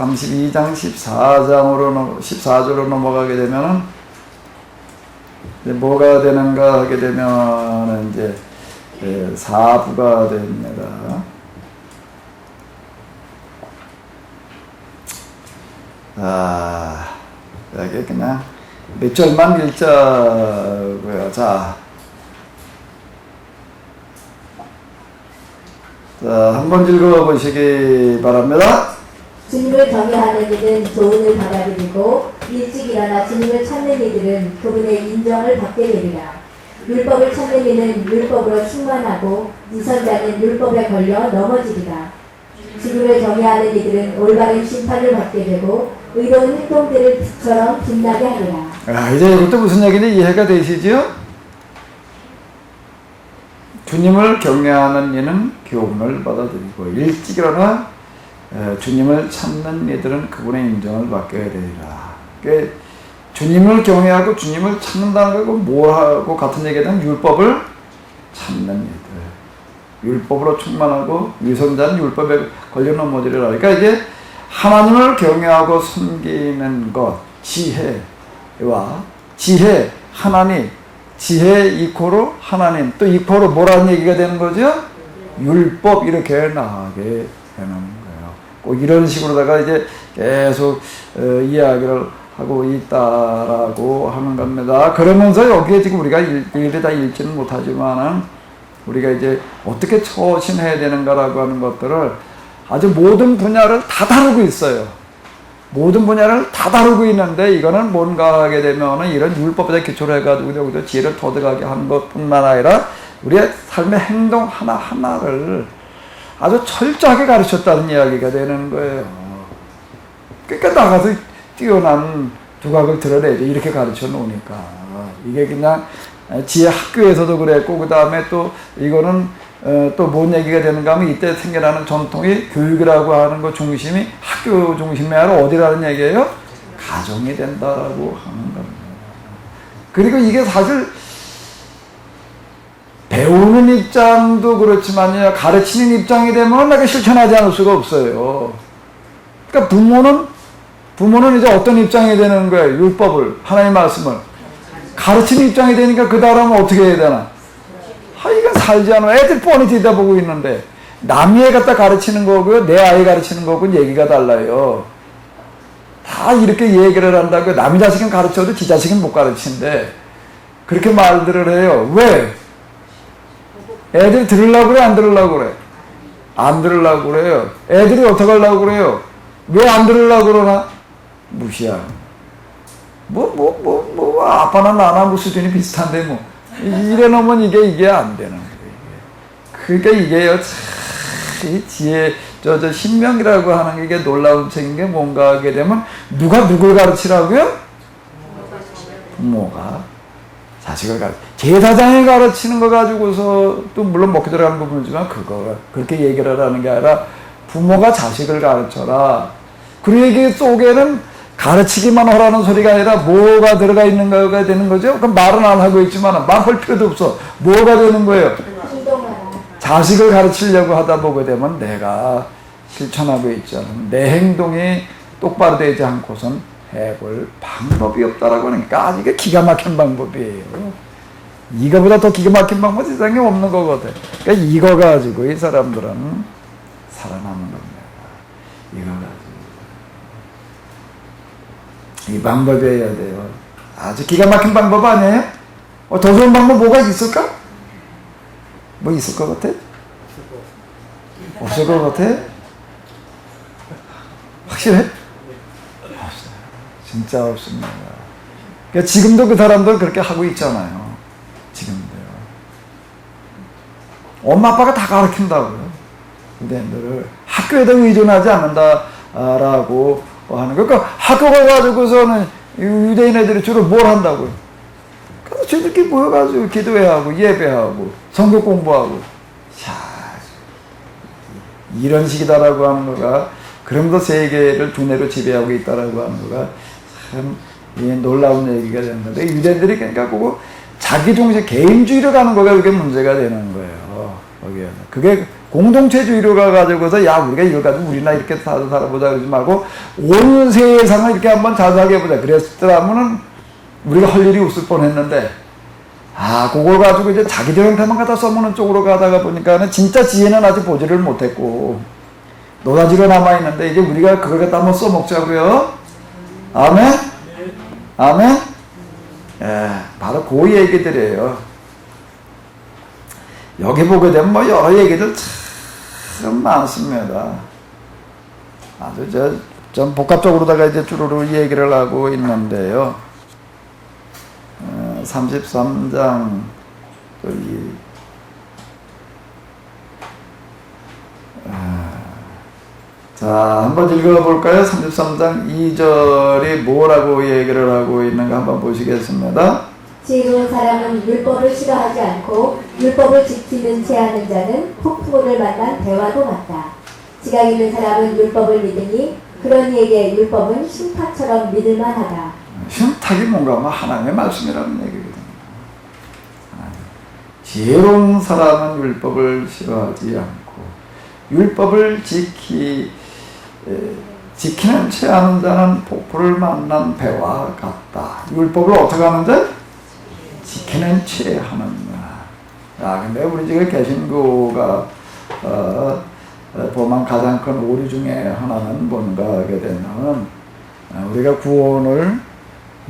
32장 14절로 넘어가게 되면은 이제 뭐가 되는가 하게 되면은 이제 사부가 됩니다. 여기 그냥 몇 절만 읽자고요. 자, 한번 읽어보시기 바랍니다. 주님을 경외하는 이들은 조언을 받아들이고 일찍 일어나 주님을 찾는 이들은 그분의 인정을 받게 되리라. 율법을 찾는 이는 율법으로 충만하고 이선자는 율법에 걸려 넘어지리라. 주님을 경외하는 이들은 올바른 심판을 받게 되고 의로운 행동들을 빛처럼 빛나게 하리라. 이제 이것도 무슨 얘기인지 이해가 되시죠? 주님을 경외하는 이는 교훈을 받아들이고 일찍 일어나 주님을 찾는 이들은 그분의 인정을 받게 되리라. 그러니까 주님을 경외하고 주님을 찾는다는 거고 뭐하고 같은 얘기는 율법을 찾는 이들. 율법으로 충만하고 위선자는 율법에 걸려 넘어지리라. 그러니까 이제 하나님을 경외하고 섬기는 것, 지혜와 지혜, 하나님, 지혜 이코로 하나님, 또 이코로 뭐라는 얘기가 되는 거죠? 율법 이렇게 나가게 되는 거예요. 꼭 이런 식으로다가 이제 계속 이야기를 하고 있다라고 하는 겁니다. 그러면서 여기에 지금 우리가 일일이 다 읽지는 못하지만은 우리가 이제 어떻게 처신해야 되는가라고 하는 것들을 아주 모든 분야를 다 다루고 있어요. 모든 분야를 다 다루고 있는데 이거는 뭔가 하게 되면은 이런 율법에 기초로 해가지고 여기서 지혜를 터득하게 하는 것뿐만 아니라 우리의 삶의 행동 하나하나를 아주 철저하게 가르쳤다는 이야기가 되는 거예요. 그러니까 나가서 뛰어난 두각을 드러내죠. 이렇게 가르쳐 놓으니까. 이게 그냥 지혜 학교에서도 그랬고, 그 다음에 또 이거는 또 뭔 얘기가 되는가 하면 이때 생겨나는 전통이 교육이라고 하는 것 중심이 학교 중심이 아니라 어디라는 얘기예요? 가정이 된다라고 하는 겁니다. 그리고 이게 사실 배우는 입장도 그렇지만요, 가르치는 입장이 되면 내가 실천하지 않을 수가 없어요. 그러니까 부모는 이제 어떤 입장이 되는 거예요? 율법을, 하나님의 말씀을 가르치는 입장이 되니까 그 다음은 어떻게 해야 되나? 이건 살지 않아. 애들 뻔히 들여다보고 있는데 남의 애 갖다 가르치는 거고요, 내 아이 가르치는 거고는 얘기가 달라요. 다 이렇게 얘기를 한다고요. 남의 자식은 가르쳐도 지 자식은 못 가르치는데 그렇게 말들을 해요. 왜? 애들 들으려고 그래, 안 들으려고 그래? 안 들으려고 그래요. 애들이 어떻게 하려고 그래요? 왜 안 들으려고 그러나? 무시야. 아빠나 나나 뭐 수준이 비슷한데 뭐. 이래 놓으면 이게 안 되는 거예요. 그러니까 이게요, 참, 지혜, 신명이라고 하는 게 놀라운 책인 게 뭔가 하게 되면 누가 누굴 가르치라고요? 부모가 자식을 제사장이 가르치는 거 가지고서 또 물론 먹기 들어가는 부분이지만 그렇게 얘기를 하는 게 아니라 부모가 자식을 가르쳐라. 그리고 이게 속에는 가르치기만 하라는 소리가 아니라 뭐가 들어가 있는가가 되는 거죠. 그럼 말은 안 하고 있지만 말할 필요도 없어. 뭐가 되는 거예요? 자식을 가르치려고 하다 보게 되면 내가 실천하고 있지 않으면 내 행동이 똑바로 되지 않고선 해볼 방법이 없다라고 하니까 이게 기가 막힌 방법이에요. 이거보다 더 기가 막힌 방법 세상에 없는 거거든. 그러니까 이거 가지고 이 사람들은 살아남는 겁니다. 이거 가지고. 이 방법이어야 돼요. 아주 기가 막힌 방법 아니에요? 더 좋은 방법 뭐가 있을까? 뭐 있을 것 같아? 없을 것 같아? 확실해? 없어요. 진짜 없습니다. 그러니까 지금도 그 사람들 그렇게 하고 있잖아요. 지금도요. 엄마 아빠가 다 가르친다고요. 유대인들을 학교에다 의존하지 않는다라고 하는 거. 그러니까 학교 가가지고서는 유대인 애들이 주로 뭘 한다고요? 그래서 저들끼리 모여가지고 기도회하고 예배하고 성경 공부하고 이런 식이다라고 하는 거가, 그러면서 세계를 두뇌로 지배하고 있다라고 하는 거가 참 놀라운 얘기가 되는 건데, 유대인들이 그러니까 자기 중심 개인주의로 가는 거가 그게 문제가 되는 거예요. 그게 공동체주의로 가가지고서 야 우리가 이걸 가지고 우리나 이렇게 살아보자 그러지 말고 온 세상을 이렇게 한번 자수하게 해보자 그랬더라면은 우리가 할 일이 없을 뻔했는데 그걸 가지고 이제 자기들한테만 갖다 써먹는 쪽으로 가다가 보니까는 진짜 지혜는 아직 보지를 못했고 노다지로 남아있는데 이제 우리가 그걸 갖다 한번 써먹자고요. 아멘? 아멘? 바로 그 얘기들이에요. 여기 보게 되면 뭐 여러 얘기들 참 많습니다. 아주 좀 복합적으로다가 이제 주로로 얘기를 하고 있는데요. 33장 자, 한번 읽어볼까요? 33장 2절이 뭐라고 얘기를 하고 있는가 한번 보시겠습니다. 지혜로운 사람은 율법을 싫어하지 않고 율법을 지키는 채 하는 자는 폭풍우를 만난 대화도 같다. 지각 있는 사람은 율법을 믿으니 그런 이에게 율법은 신탁처럼 믿을만하다. 신탁이 뭔가 하면 하나님의 말씀이라는 얘기거든요. 지혜로운 사람은 율법을 싫어하지 않고 율법을 지키는 채 하는 자는 폭포를 만난 배와 같다. 율법을 어떻게 하는 자? 지키는 채 하는 자. 근데 우리 지금 개신교가 보면 가장 큰 오류 중에 하나는 뭔가 하게 되면 우리가 구원을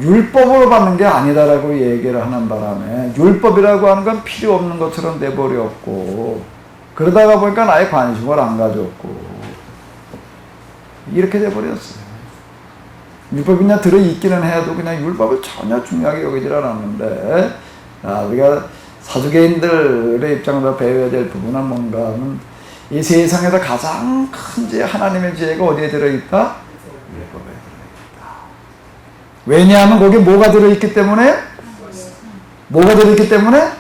율법으로 받는 게 아니다라고 얘기를 하는 바람에 율법이라고 하는 건 필요 없는 것처럼 돼버렸고 그러다가 보니까 아예 관심을 안 가졌고 이렇게 돼버렸어요. 율법이 그냥 들어있기는 해도 그냥 율법을 전혀 중요하게 여기질 않았는데 우리가 사두개인들의 입장에서 배워야 될 부분은 뭔가 하면 이 세상에서 가장 큰 지혜 하나님의 지혜가 어디에 들어있다? 율법에 들어있다. 왜냐하면 거기에 뭐가 들어있기 때문에? 뭐가 들어있기 때문에?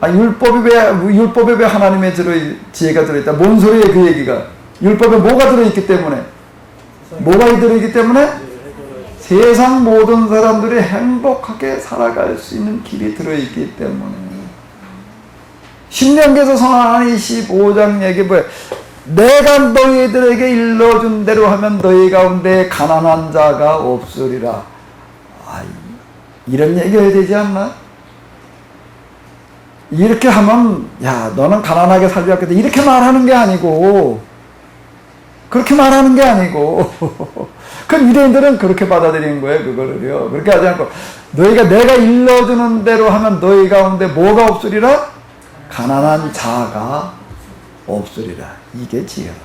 율법에 왜 하나님의 지혜가 들어있다? 뭔 소리예요 그 얘기가? 율법에 뭐가 들어있기 때문에? 뭐가 들어있기 때문에? 세상 모든 사람들이 행복하게 살아갈 수 있는 길이 들어있기 때문에. 신명기에서 선언한 25장 얘기 뭐예요? 내가 너희들에게 일러준 대로 하면 너희 가운데 가난한 자가 없으리라. 이런 얘기 해야 되지 않나? 이렇게 하면 야 너는 가난하게 살지 않겠다 이렇게 말하는 게 아니고 그렇게 말하는 게 아니고 그 유대인들은 그렇게 받아들인 거예요. 그거를요. 그렇게 하지 않고 너희가 내가 일러주는 대로 하면 너희 가운데 뭐가 없으리라? 가난한 자가 없으리라. 이게 지혜라고요.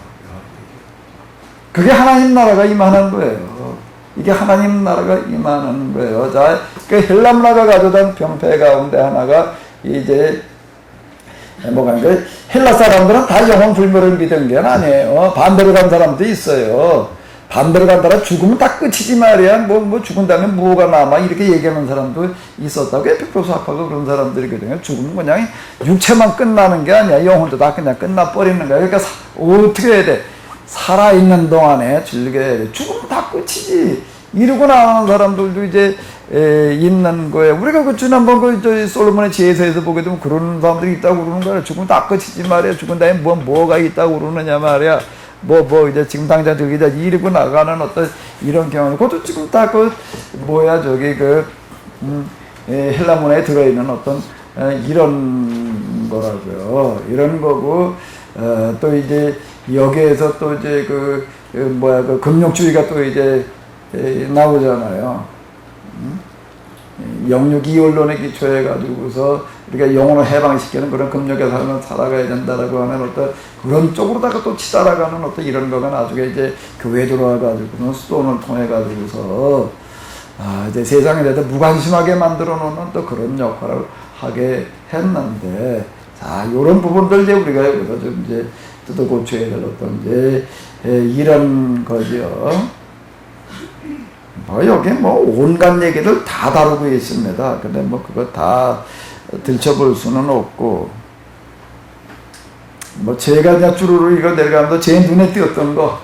그게 하나님 나라가 임하는 거예요. 이게 하나님 나라가 임하는 거예요. 자, 그 헬라 문화가 가져다 병폐 가운데 하나가 이제 뭐가 헬라 사람들은 다 영원 불멸을 믿은 게 아니에요. 반대로 간 사람도 있어요. 반대로 간 사람 죽으면 다 끝이지 말이야. 뭐 죽은 다음에 뭐가 남아 이렇게 얘기하는 사람도 있었다고. 에피크로스학파가 그런 사람들이거든요. 죽으면 그냥 육체만 끝나는 게 아니야. 영혼도 다 그냥 끝나버리는 거야. 그러니까 어떻게 해야 돼? 살아있는 동안에 즐겨야 돼. 죽으면 다 끝이지. 이러고 나가는 사람들도 이제 있는 거예요. 우리가 그 지난번 솔로몬의 지혜서에서 보게 되면 그런 사람들이 있다고 그러는 거야. 죽으면 다 끝이지 말이야. 죽은 다음에 뭐가 있다고 그러느냐 말이야. 이제 지금 당장 저기 이러고 나가는 어떤 이런 경우. 그것도 지금 다 헬라 문화에 들어있는 어떤 이런 거라고요. 이런 거고, 또 이제 여기에서 또 이제 금욕주의가 또 이제 나오잖아요. 영육 이원론에 기초해 가지고서 우리가 영혼을 해방시키는 그런 금욕의 삶을 살아가야 된다라고 하는 어떤 그런 쪽으로다가 또 치달아가는 어떤 이런 거가 나중에 이제 교회에 들어와 가지고는 수도원을 통해 가지고서 이제 세상에 대해서 무관심하게 만들어 놓는 또 그런 역할을 하게 했는데, 자, 요런 부분들 이제 우리가 여기서 좀 이제 뜯어 고쳐야 될 어떤 이제 이런 거죠. 여기 온갖 얘기를 다 다루고 있습니다. 근데 그거 다 들춰볼 수는 없고, 제가 그냥 쭈루루 이거 내려가면서 제 눈에 띄었던 거,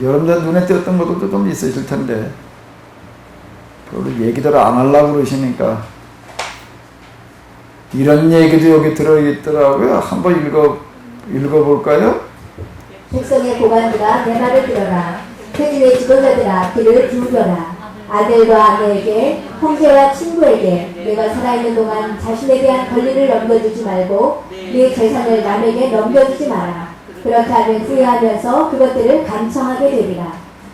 여러분들 눈에 띄었던 것도 좀 있으실 텐데, 그걸 얘기들 안 하려고 그러시니까, 이런 얘기도 여기 들어있더라고요. 한번 읽어볼까요? 백성의 고관들아 내 말을 들어라. 표진의 지도자들아 귀를 기울여라. 아들과 아내에게 형제와 친구에게 내가 살아있는 동안 자신에 대한 권리를 넘겨주지 말고 네 재산을 남에게 넘겨주지 마라. 그렇게 하면 후회하면서 그것들을 간청하게 되리라.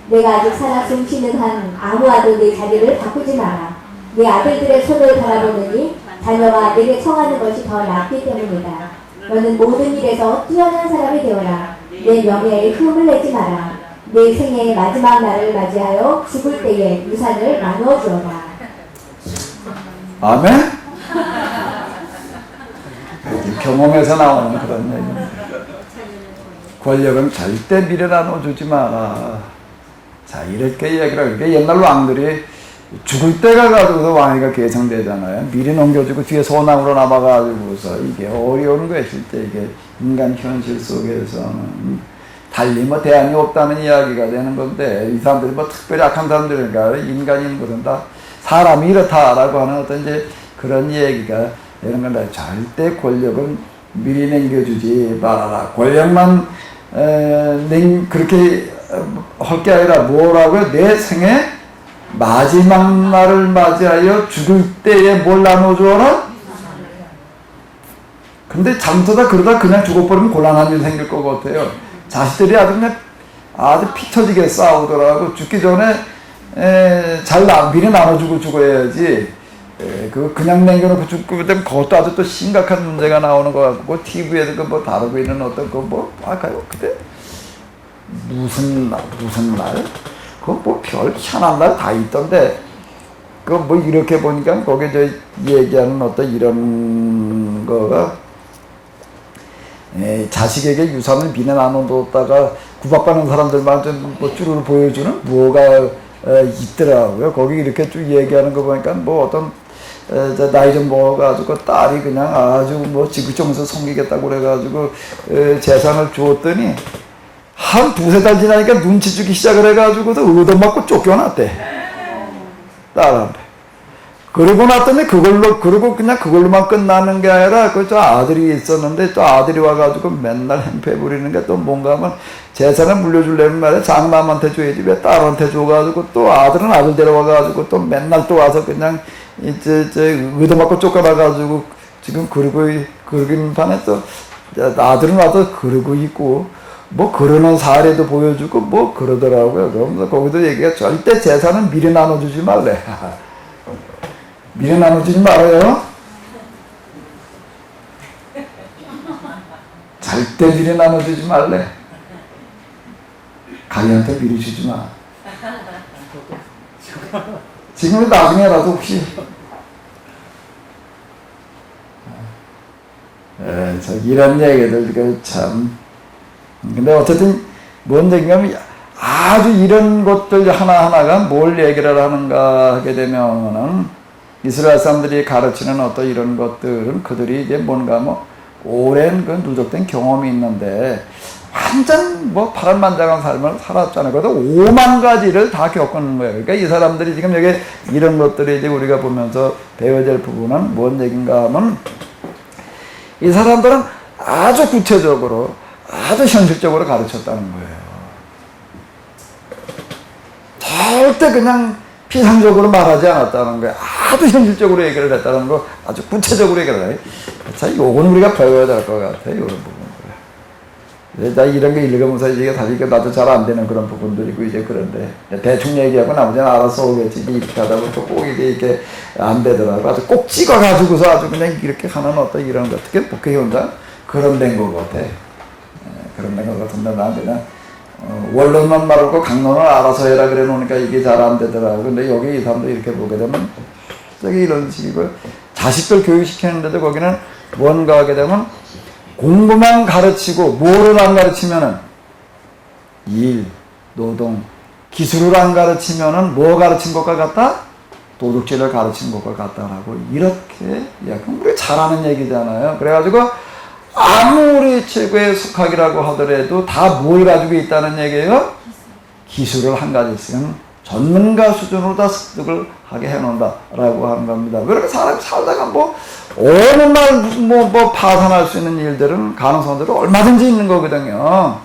내가 아직 살아 숨쉬는 한 아무와도 네 자리를 바꾸지 마라. 네 아들들의 손을 바라보느니 자녀가 내게 청하는 것이 더 낫기 때문이다. 너는 모든 일에서 뛰어난 사람이 되어라. 내 명예에 흠을 내지 마라. 내 생애의 마지막 날을 맞이하여 죽을 때에 유산을 나누어 주어라. 아멘? 경험에서 나오는 그런 얘기입니다. 권력은 절대 미래 나눠주지 마라. 자, 이렇게 얘기를 하고, 옛날 왕들이 죽을 때가 가지고서 왕위가 계승되잖아요. 미리 넘겨주고 뒤에 소나무로 남아가지고서 이게 어려운 거예요. 실제 이게 인간 현실 속에서는 달리 뭐 대안이 없다는 이야기가 되는 건데, 이 사람들이 뭐 특별히 악한 사람들인가, 인간인 것은 다 사람이 이렇다라고 하는 어떤 이제 그런 얘기가 되는 건데, 절대 권력은 미리 남겨주지 말아라. 권력만 그렇게 할 게 아니라 뭐라고요? 내 생에 마지막 날을 맞이하여 죽을 때에 뭘 나눠주어라? 근데 잘못하다 그러다 그냥 죽어버리면 곤란한 일 생길 것 같아요. 자식들이 아주 그냥 아주 피 터지게 싸우더라고. 죽기 전에 미리 나눠주고 죽어야지. 그냥 남겨놓고 죽고 되면 그것도 아주 또 심각한 문제가 나오는 것 같고, TV에도 그 뭐 다루고 있는 어떤 아까요? 그때 무슨 날? 그거 뭐 별 희한한 날 다 있던데, 그거 뭐 이렇게 보니까 거기에 저 얘기하는 어떤 이런 거가, 자식에게 유산을 미리 나눠뒀다가 구박받는 사람들만 좀 뭐 쭈루루 보여주는 뭐가 있더라고요. 거기 이렇게 쭉 얘기하는 거 보니까 뭐 어떤 나이 좀 먹어가지고 딸이 그냥 아주 뭐 지구촌에서 섬기겠다고 그래가지고 재산을 주었더니 한 두세 달 지나니까 눈치 주기 시작을 해가지고도 얻어맞고 쫓겨났대. 딸한테. 그러고 났더니 그리고 그냥 그걸로만 끝나는 게 아니라 저 아들이 있었는데 또 아들이 와가지고 맨날 행패 부리는 게 또 뭔가 하면 재산을 물려주려면 말이야 장남한테 줘야지 왜 딸한테 줘가지고 또 아들은 아들 데려와가지고 또 맨날 또 와서 그냥 이제 얻어맞고 쫓겨나가지고 지금 그러긴 반에 또 아들은 와서 그러고 있고 뭐 그러는 사례도 보여주고 뭐 그러더라고요. 그러면서 거기도 얘기가 절대 재산은 미리 나눠주지 말래. 미리 나눠주지 말아요. 절대 미리 나눠주지 말래. 가게한테 미리 주지 마. 지금은 나중에라도 혹시 이런 얘기들 참. 근데 어쨌든 뭔 얘기냐면 아주 이런 것들 하나하나가 뭘 얘기를 하는가 하게 되면은 이스라엘 사람들이 가르치는 어떤 이런 것들은 그들이 이제 뭔가 뭐 오랜 그 누적된 경험이 있는데 완전 뭐 파란만장한 삶을 살았잖아요. 그래도 5만 가지를 다 겪은 거예요. 그러니까 이 사람들이 지금 여기 이런 것들이 이제 우리가 보면서 배워야 될 부분은 뭔 얘기인가 하면 이 사람들은 아주 구체적으로 아주 현실적으로 가르쳤다는 거예요. 절대 그냥 피상적으로 말하지 않았다는 거예요. 아주 현실적으로 얘기를 했다는 거, 아주 구체적으로 얘기를 해요. 자, 요건 우리가 배워야 될 것 같아요. 이런 부분들. 나 이런 거 읽으면서 이게 사실 나도 잘 안 되는 그런 부분들이고 이제 그런데 대충 얘기하고 나머지는 알아서 오겠지. 이렇게 하다 보면 꼭 이게 안 되더라고. 아주 꼭 찍어가지고서 아주 그냥 이렇게 하는 어떤 이런 거, 특히 목회 현장 그런 데인 것 같아. 그런 것 같은데 난 그냥 원론만 말하고 강론을 알아서 해라 그래 놓으니까 이게 잘 안 되더라고. 근데 여기 이 사람도 이렇게 보게 되면 저기 이런 식이고 자식들 교육시키는데도 거기는 뭔가 하게 되면 공부만 가르치고 뭐를 안 가르치면은 일, 노동, 기술을 안 가르치면은 뭐 가르친 것과 같다? 도덕질을 가르친 것과 같다라고 이렇게 약간 우리 잘하는 얘기잖아요. 그래가지고 아무리 최고의 숙학이라고 하더라도 다 뭘 가지고 있다는 얘기예요? 기술을 한 가지씩은 전문가 수준으로 다 습득을 하게 해놓는다라고 하는 겁니다. 그렇게 사람이 살다가 뭐 어느 날 뭐 파산할 수 있는 일들은 가능성들은 얼마든지 있는 거거든요.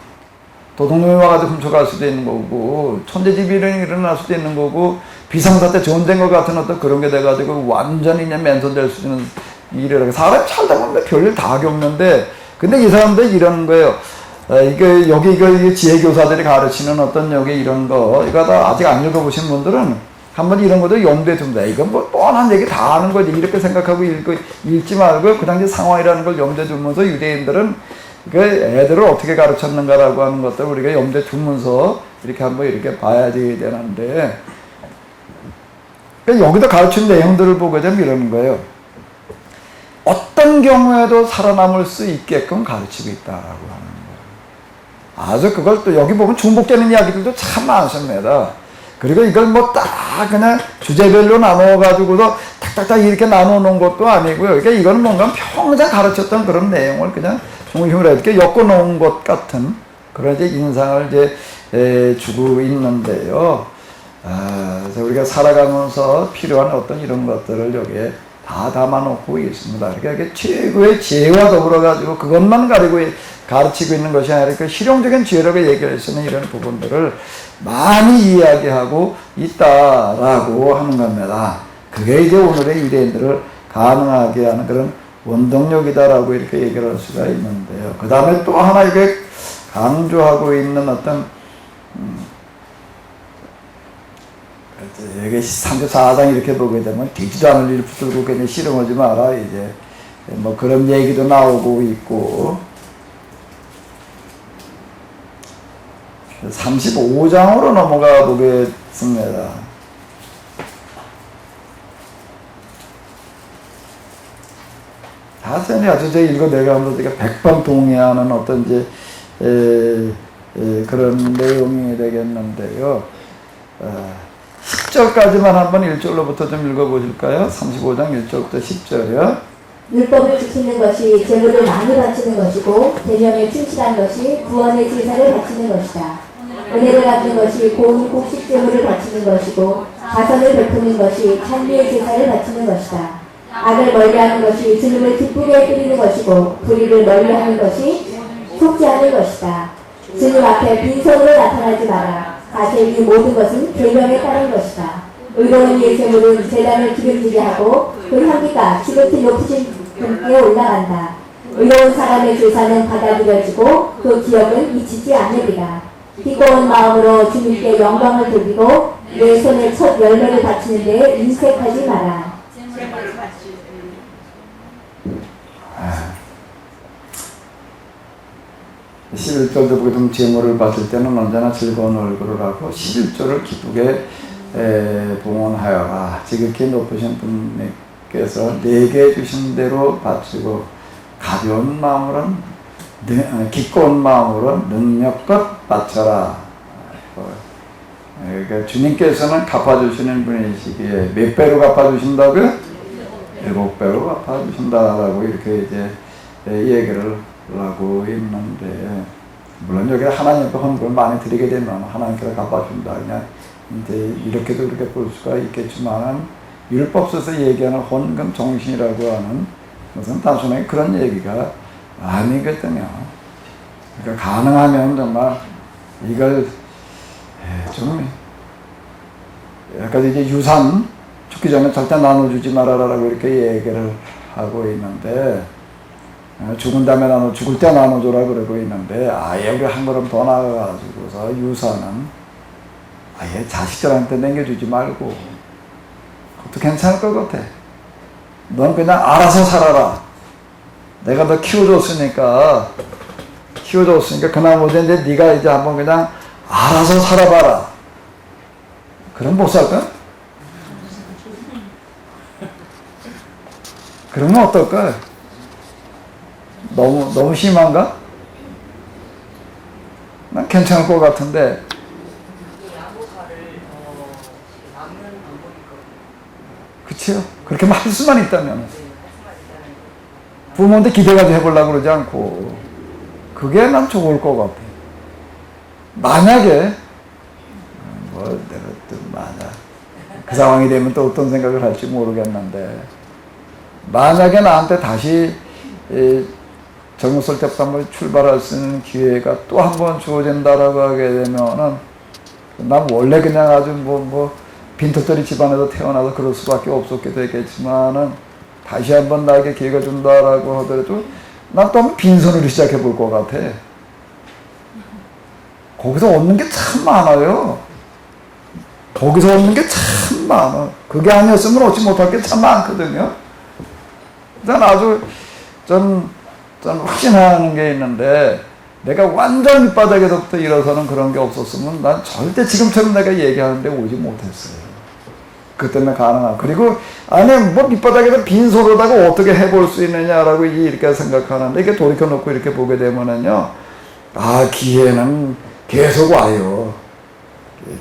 도둑놈이 와가지고 훔쳐갈 수도 있는 거고, 천재지변이 일어날 수도 있는 거고, 비상사태 전쟁 것 같은 어떤 그런 게 돼가지고 완전히 그냥 맨손될 수 있는 일이라고. 사람이 살다 보면 별일 다 겪는데, 근데 이 사람들 이런 거예요. 이게 지혜교사들이 가르치는 어떤 여기 이런 거, 이거 다 아직 안 읽어보신 분들은 한번 이런 것도 염두에 둡니다. 이건 뭐 뻔한 얘기 다 하는 거지. 이렇게 생각하고 읽지 말고 그 당시 상황이라는 걸 염두에 두면서 유대인들은 그 애들을 어떻게 가르쳤는가라고 하는 것들 우리가 염두에 두면서 이렇게 한번 이렇게 봐야지 되는데, 여기도 가르친 내용들을 보게 되면 이러는 거예요. 어떤 경우에도 살아남을 수 있게끔 가르치고 있다라고 하는 거예요. 아주 그걸 또 여기 보면 중복되는 이야기들도 참 많습니다. 그리고 이걸 뭐 딱 그냥 주제별로 나눠가지고도 탁탁탁 이렇게 나눠 놓은 것도 아니고요. 그러니까 이거는 뭔가 평생 가르쳤던 그런 내용을 그냥 중심으로 이렇게 엮어 놓은 것 같은 그런 이제 인상을 이제 주고 있는데요. 그래서 우리가 살아가면서 필요한 어떤 이런 것들을 여기에 다 담아놓고 있습니다. 그러니까 이게 최고의 지혜와 더불어가지고 그것만 가르치고 있는 것이 아니라 그 실용적인 지혜라고 얘기할 수 있는 이런 부분들을 많이 이야기하고 있다라고 하는 겁니다. 그게 이제 오늘의 유대인들을 가능하게 하는 그런 원동력이다라고 이렇게 얘기를 할 수가 있는데요. 그 다음에 또 하나 이게 강조하고 있는 어떤 여기 34장 이렇게 보게 되면 되지도 않을 일을 붙들고 괜히 씨름하지 마라 이제 뭐 그런 얘기도 나오고 있고, 35장으로 넘어가 보겠습니다. 사전에 아주 제 읽어내가면서 제가 백번 동의하는 어떤 이제 그런 내용이 되겠는데요. 10절까지만 한번 1절로부터 좀 읽어보실까요? 35장 1절부터 10절이요. 율법을 지키는 것이 제물을 많이 바치는 것이고 대명에 충실한 것이 구원의 제사를 바치는 것이다. 은혜를 갚는 것이 고운 곡식 제물을 바치는 것이고 가선을 베푸는 것이 찬미의 제사를 바치는 것이다. 악을 멀리하는 것이 주님을 기쁘게 드리는 것이고 불의를 멀리하는 것이 속죄하는 것이다. 주님 앞에 빈손으로 나타나지 마라. 사실 이 모든 것은 계명에 따른 것이다. 의로운 이의 제물은 제단을 기름지게 하고 그 향기가 지극히 높으신 분께 올라간다. 의로운 사람의 제사는 받아들여지고 그 기업은 잊히지 않으리라. 기꺼운 마음으로 주님께 영광을 돌리고 내 손에 첫 열매를 바치는 데에 인색하지 마라. 11절도 보게 되면 제물을 받을 때는 언제나 즐거운 얼굴을 하고 11절을 기쁘게 봉헌하여라. 지극히 높으신 분께서 내게 주신 대로 바치고 가벼운 마음으로 기꺼운 마음으로 능력껏 바쳐라. 그러니까 주님께서는 갚아주시는 분이시기에 몇 배로 갚아주신다고요? 7배로 갚아주신다라고 이렇게 이제 얘기를 하고 있는데, 물론 여기 하나님께 헌금을 많이 드리게 되면 하나님께서 갚아준다. 그냥 이제 이렇게도 그렇게 볼 수가 있겠지만, 율법서에서 얘기하는 헌금 정신이라고 하는 것은 단순하게 그런 얘기가 아니거든요. 그러니까 가능하면 정말 이걸 좀 약간 이제 유산 죽기 전에 절대 나눠주지 말아라라고 이렇게 얘기를 하고 있는데, 죽은 다음에 죽을 때 나눠줘라 그러고 있는데, 아예 우리 한 걸음 더 나가가지고서 유산은 아예 자식들한테 남겨주지 말고, 그것도 괜찮을 것 같아. 넌 그냥 알아서 살아라. 내가 너 키워줬으니까 그 나머지 이제 네가 이제 한번 그냥 알아서 살아봐라. 그럼 못 살까? 그러면 어떨까? 너무 심한가? 난 괜찮을 것 같은데. 그치요? 그렇게 할 수만 있다면. 부모한테 기대가지고 해보려고 그러지 않고. 그게 난 좋을 것 같아. 만약에, 내가 또 만약, 그 상황이 되면 또 어떤 생각을 할지 모르겠는데, 만약에 나한테 다시 정육설 때부터 한번 출발할 수 있는 기회가 또 한 번 주어진다라고 하게 되면은 난 원래 그냥 아주 빈털터리 집안에서 태어나서 그럴 수밖에 없었게 되겠지만은 다시 한번 나에게 기회가 준다라고 하더라도 난 또 한번 빈손으로 시작해 볼 것 같아. 거기서 얻는 게 참 많아요. 거기서 얻는 게 참 많아. 그게 아니었으면 얻지 못할 게 참 많거든요. 난 아주 전 확신하는 게 있는데 내가 완전 밑바닥에서부터 일어서는 그런 게 없었으면 난 절대 지금처럼 내가 얘기하는데 오지 못했어요. 그 때문에 가능한. 그리고 아니 밑바닥에서 빈손으로다가 어떻게 해볼 수 있느냐라고 이렇게 생각하는데 이게 돌이켜 놓고 이렇게 보게 되면은요, 기회는 계속 와요.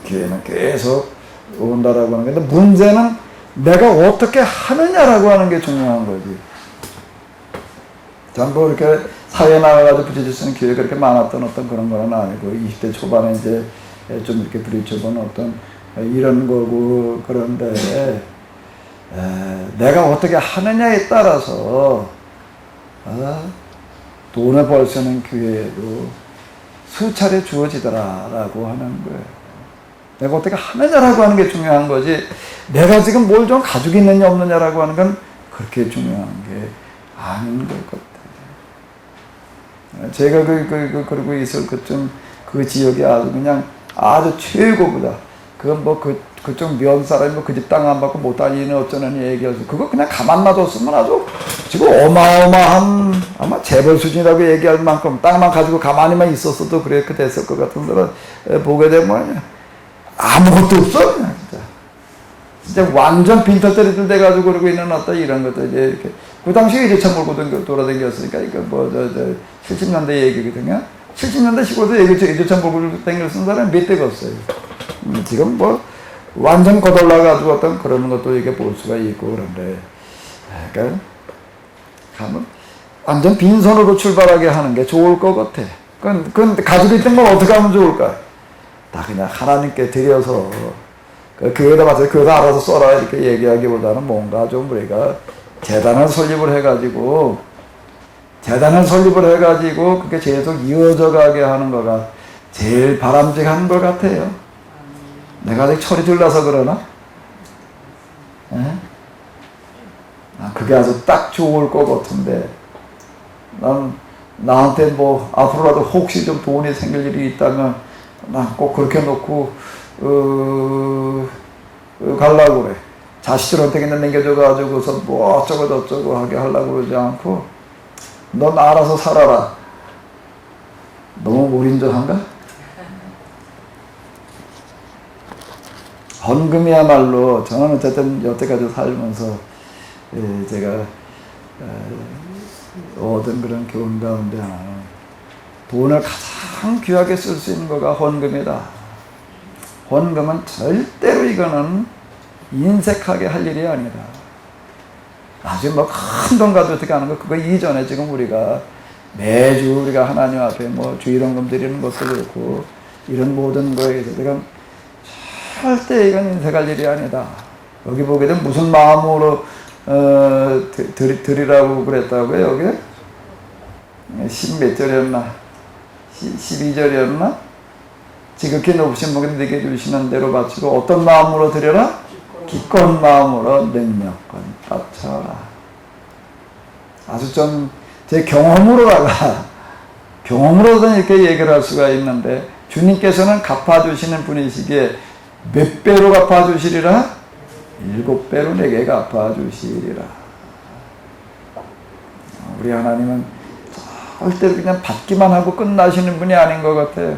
기회는 계속 온다라고 하는 건데 문제는 내가 어떻게 하느냐라고 하는 게 중요한 거지. 전부 이렇게 사회에 나가가지고 부딪힐 수 있는 기회가 그렇게 많았던 어떤 그런 건 아니고 20대 초반에 이제 좀 이렇게 부딪혀본 어떤 이런 거고. 그런데 내가 어떻게 하느냐에 따라서 돈을 벌 수 있는 기회도 수차례 주어지더라라고 하는 거예요. 내가 어떻게 하느냐라고 하는 게 중요한 거지 내가 지금 뭘 좀 가지고 있느냐 없느냐라고 하는 건 그렇게 중요한 게 아닌 것 같아요. 제가 그러고 있을 그 지역이 아주 최고보다 그쪽 면 사람이 그 집 땅 안 받고 못 다니는 어쩌는 얘기해서 그거 그냥 가만 놔뒀으면 아주 지금 어마어마한 아마 재벌 수준이라고 얘기할 만큼 땅만 가지고 가만히만 있었어도 그렇게 됐을 것 같은 사람 보게 되면 아무것도 없어 그냥 진짜 완전 빈털터리들 돼가지고 그러고 있는 어떤 이런 것들 이렇게 그 당시에 이제차 몰고 돌아다녔으니까 이거 70년대 얘기거든요. 70년대 시골에서 이제차 몰고 다녔던 사람이 몇 대가 없어요. 지금 완전 거덜나가지고 어떤 그런 것도 이렇게 볼 수가 있고 그런데 그러니까 가면 완전 빈손으로 출발하게 하는 게 좋을 것 같아. 그건 가지고 있던 걸 어떻게 하면 좋을까? 다 그냥 하나님께 드려서 교회에다 맞춰서 교회에서 알아서 써라 이렇게 얘기하기보다는 뭔가 좀 우리가 재단을 설립을 해가지고 그게 계속 이어져 가게 하는 거가 제일 바람직한 것 같아요. 내가 아직 철이 들라서 그러나? 그게 아주 딱 좋을 것 같은데 나한테 앞으로라도 혹시 좀 돈이 생길 일이 있다면 난 꼭 그렇게 놓고 가려고 그래. 자식들한테 그냥 남겨줘가지고서 어쩌고 저쩌고 하게 하려고 그러지 않고 넌 알아서 살아라. 너무 무린정한가? 헌금이야말로 저는 어쨌든 여태까지 살면서 제가 얻은 그런 교훈 가운데 하나는 돈을 가장 귀하게 쓸 수 있는 거가 헌금이다. 헌금은 절대로 이거는 인색하게 할 일이 아니다. 나중에 큰 돈 가지고 어떻게 하는 거 그거 이전에 지금 우리가 매주 우리가 하나님 앞에 주일헌금 드리는 것도 그렇고 이런 모든 거에 대해서 내가 절대 이건 인색할 일이 아니다. 여기 보게 되면 무슨 마음으로 드리라고 그랬다고요? 여기 10몇 절이었나? 12절이었나? 지극히 높으신 분이 내게 주시는 대로 바치고 어떤 마음으로 드려라? 기꺼운 마음으로 능력껏 바쳐라. 아주 좀 제 경험으로든 이렇게 얘기를 할 수가 있는데 주님께서는 갚아주시는 분이시기에 몇 배로 갚아주시리라? 7배로 내게 갚아주시리라. 우리 하나님은 절대로 그냥 받기만 하고 끝나시는 분이 아닌 것 같아요.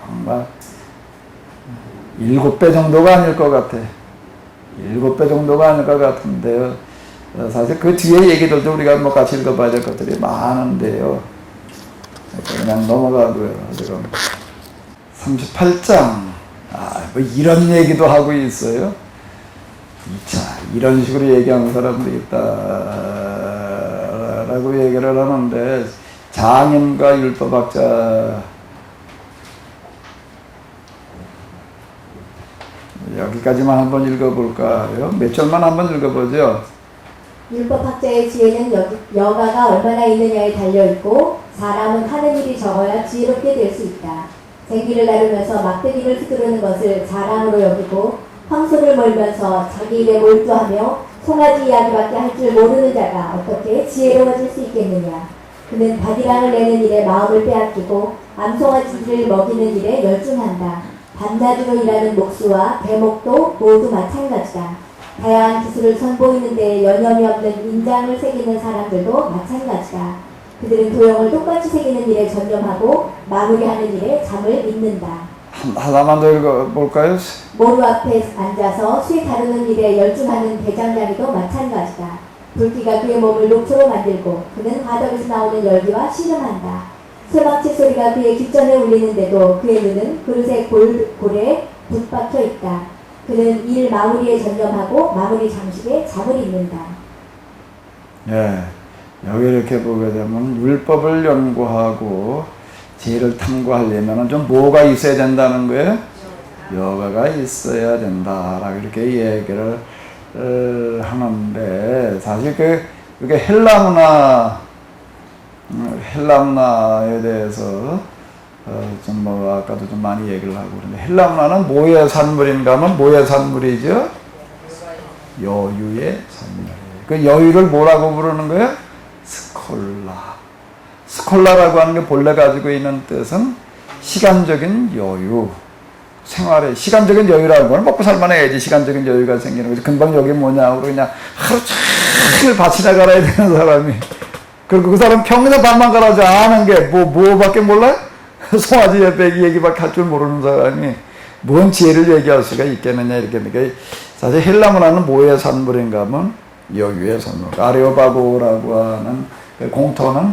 정말 7배 정도가 아닐 것 같아. 7배 정도가 아닐 것 같은데요. 사실 그 뒤에 얘기들도 우리가 같이 읽어봐야 될 것들이 많은데요. 그냥 넘어가고요. 지금 38장 이런 얘기도 하고 있어요. 자, 이런 식으로 얘기하는 사람도 있다라고 얘기를 하는데 장인과 율법학자 여기가 어디까지만 한번 읽어볼까요? 몇 절만 한번 읽어보죠. 율법학자의 지혜는 여가가 얼마나 있느냐에 달려있고 사람은 하는 일이 적어야 지혜롭게 될 수 있다. 쟁기를 다루면서 막대기를 휘두르는 것을 자랑으로 여기고 황소를 몰면서 자기 일에 몰두하며 송아지 이야기밖에 할 줄 모르는 자가 어떻게 지혜로워질 수 있겠느냐. 그는 바디랑을 내는 일에 마음을 빼앗기고 암송아지를 먹이는 일에 열중한다. 밤낮으로 일하는 목수와 대목도 모두 마찬가지다. 다양한 기술을 선보이는 데에 여념이 없는 인장을 새기는 사람들도 마찬가지다. 그들은 도형을 똑같이 새기는 일에 전념하고 마무리하는 일에 잠을 잊는다. 하나만 더 읽어볼까요? 모루 앞에 앉아서 쇠 다루는 일에 열중하는 대장장이도 마찬가지다. 불기가 그의 몸을 녹초로 만들고 그는 화덕에서 나오는 열기와 씨름한다. 쇠망치 소리가 그의 귓전에 울리는데도 그의 눈은 그릇의 골에 붙박혀 있다. 그는 일 마무리에 전념하고 마무리 장식에 잠을 잊는다. 예, 여기 이렇게 보게 되면 율법을 연구하고 지혜를 탐구하려면 좀 뭐가 있어야 된다는 거예요? 여가가 있어야 된다라고 이렇게 얘기를 하는데, 사실 그게 헬라 문화에 대해서 좀 뭐 아까도 좀 많이 얘기를 하고 그런데, 헬라 문화는 뭐의 산물인가 하면 뭐의 산물이죠? 여유의 산물. 그 여유를 뭐라고 부르는 거예요? 스콜라. 스콜라라고 하는 게 본래 가지고 있는 뜻은 시간적인 여유. 생활에 시간적인 여유라는 건 먹고 살만해야지 시간적인 여유가 생기는 거지. 금방 여기 뭐냐고 그냥 하루 종일 밭이나 갈아야 되는 사람이, 그리고 그 사람 평생 밭만 갈아지 아는 게 뭐밖에 몰라요? 송아지 옆에 얘기밖에 할 줄 모르는 사람이 뭔 지혜를 얘기할 수가 있겠느냐 이렇게. 그러니까 사실 헬라 문화는 뭐의 산물인가 하면 여유의 산물. 아레오바고라고 하는 그 공터는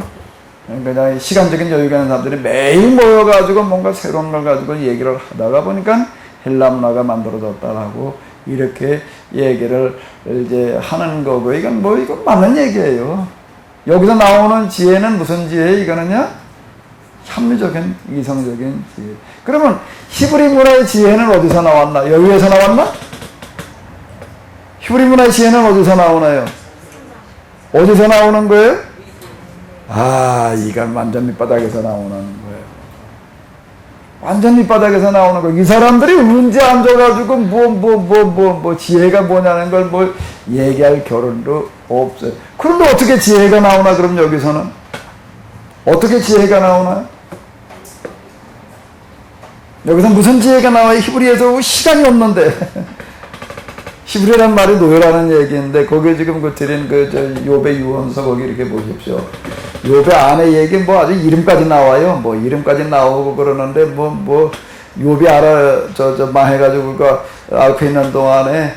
그냥 시간적인 여유가 있는 사람들이 매일 모여가지고 뭔가 새로운 걸 가지고 얘기를 하다가 보니까 헬라 문화가 만들어졌다라고 이렇게 얘기를 이제 하는 거고, 이건 맞는 얘기예요. 여기서 나오는 지혜는 무슨 지혜예요? 이거는요? 합리적인, 이성적인 지혜. 그러면 히브리 문화의 지혜는 어디서 나왔나? 여유에서 나왔나? 히브리 문화의 지혜는 어디서 나오나요? 어디서 나오는 거예요? 이건 완전 밑바닥에서 나오는 거예요. 완전 밑바닥에서 나오는 거예요. 이 사람들이 언제 앉아가지고 지혜가 뭐냐는 걸 얘기할 겨를도 없어요. 그런데 어떻게 지혜가 나오나? 그럼 여기서는 어떻게 지혜가 나오나? 여기서 무슨 지혜가 나와요? 히브리에서 시간이 없는데. 히브리라는 말이 노예라는 얘기인데, 거기에 지금 드린 욥의 유언서 거기 이렇게 보십시오. 욥의 아내 얘기 아주 이름까지 나와요. 이름까지 나오고 그러는데, 욥이 망해가지고 앓고 있는 동안에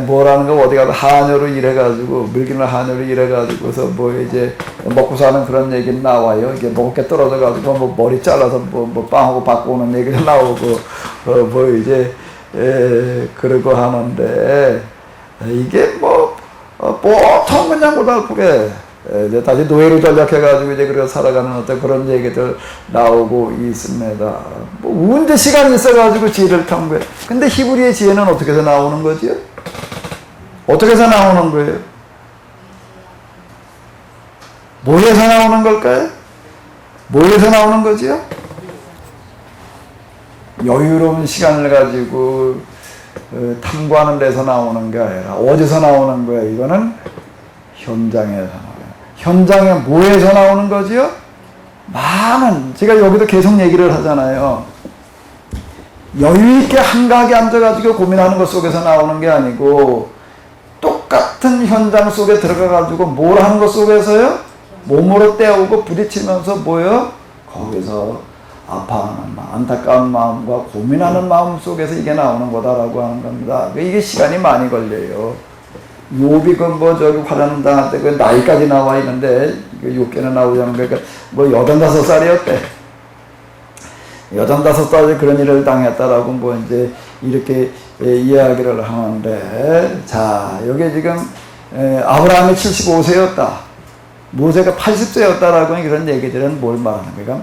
뭐라는 거 어디 가서 하녀로 일해가지고, 물기는 하녀로 일해가지고서 이제 먹고 사는 그런 얘기 나와요. 이게 먹을 게 떨어져가지고 머리 잘라서 빵하고 바꾸는 얘기가 나오고, 이제 그러고 하는데, 이게 보통 그냥 고달프게 이제 다시 노예로 전락해가지고 이제 그렇게 살아가는 어떤 그런 얘기들 나오고 있습니다. 언제 시간이 있어가지고 지혜를 탐구해. 근데 히브리의 지혜는 어떻게 해서 나오는 거지요? 어떻게 해서 나오는 거예요? 뭐에서 나오는 걸까요? 뭐에서 나오는 거지요? 여유로운 시간을 가지고 탐구하는 데서 나오는 게 아니라 어디서 나오는 거예요? 이거는 현장에서 나와요. 현장에 뭐에서 나오는 거지요? 많은, 제가 여기도 계속 얘기를 하잖아요. 여유있게 한가하게 앉아가지고 고민하는 것 속에서 나오는 게 아니고, 똑같은 현장 속에 들어가가지고 뭘 하는 것 속에서요? 몸으로 때우고 부딪히면서 거기서 아파하는 마음, 안타까운 마음과 고민하는 마음 속에서 이게 나오는 거다라고 하는 겁니다. 이게 시간이 많이 걸려요. 욥이 저기 화란 당할 때 나이까지 나와 있는데, 6개나 나오자는 거니까 85살이었대. 85살에 그런 일을 당했다라고 이제 이렇게 이야기를 하는데, 자, 여기 지금 아브라함이 75세였다. 모세가 80세였다라고 이런 얘기들은 뭘 말하는 거예요?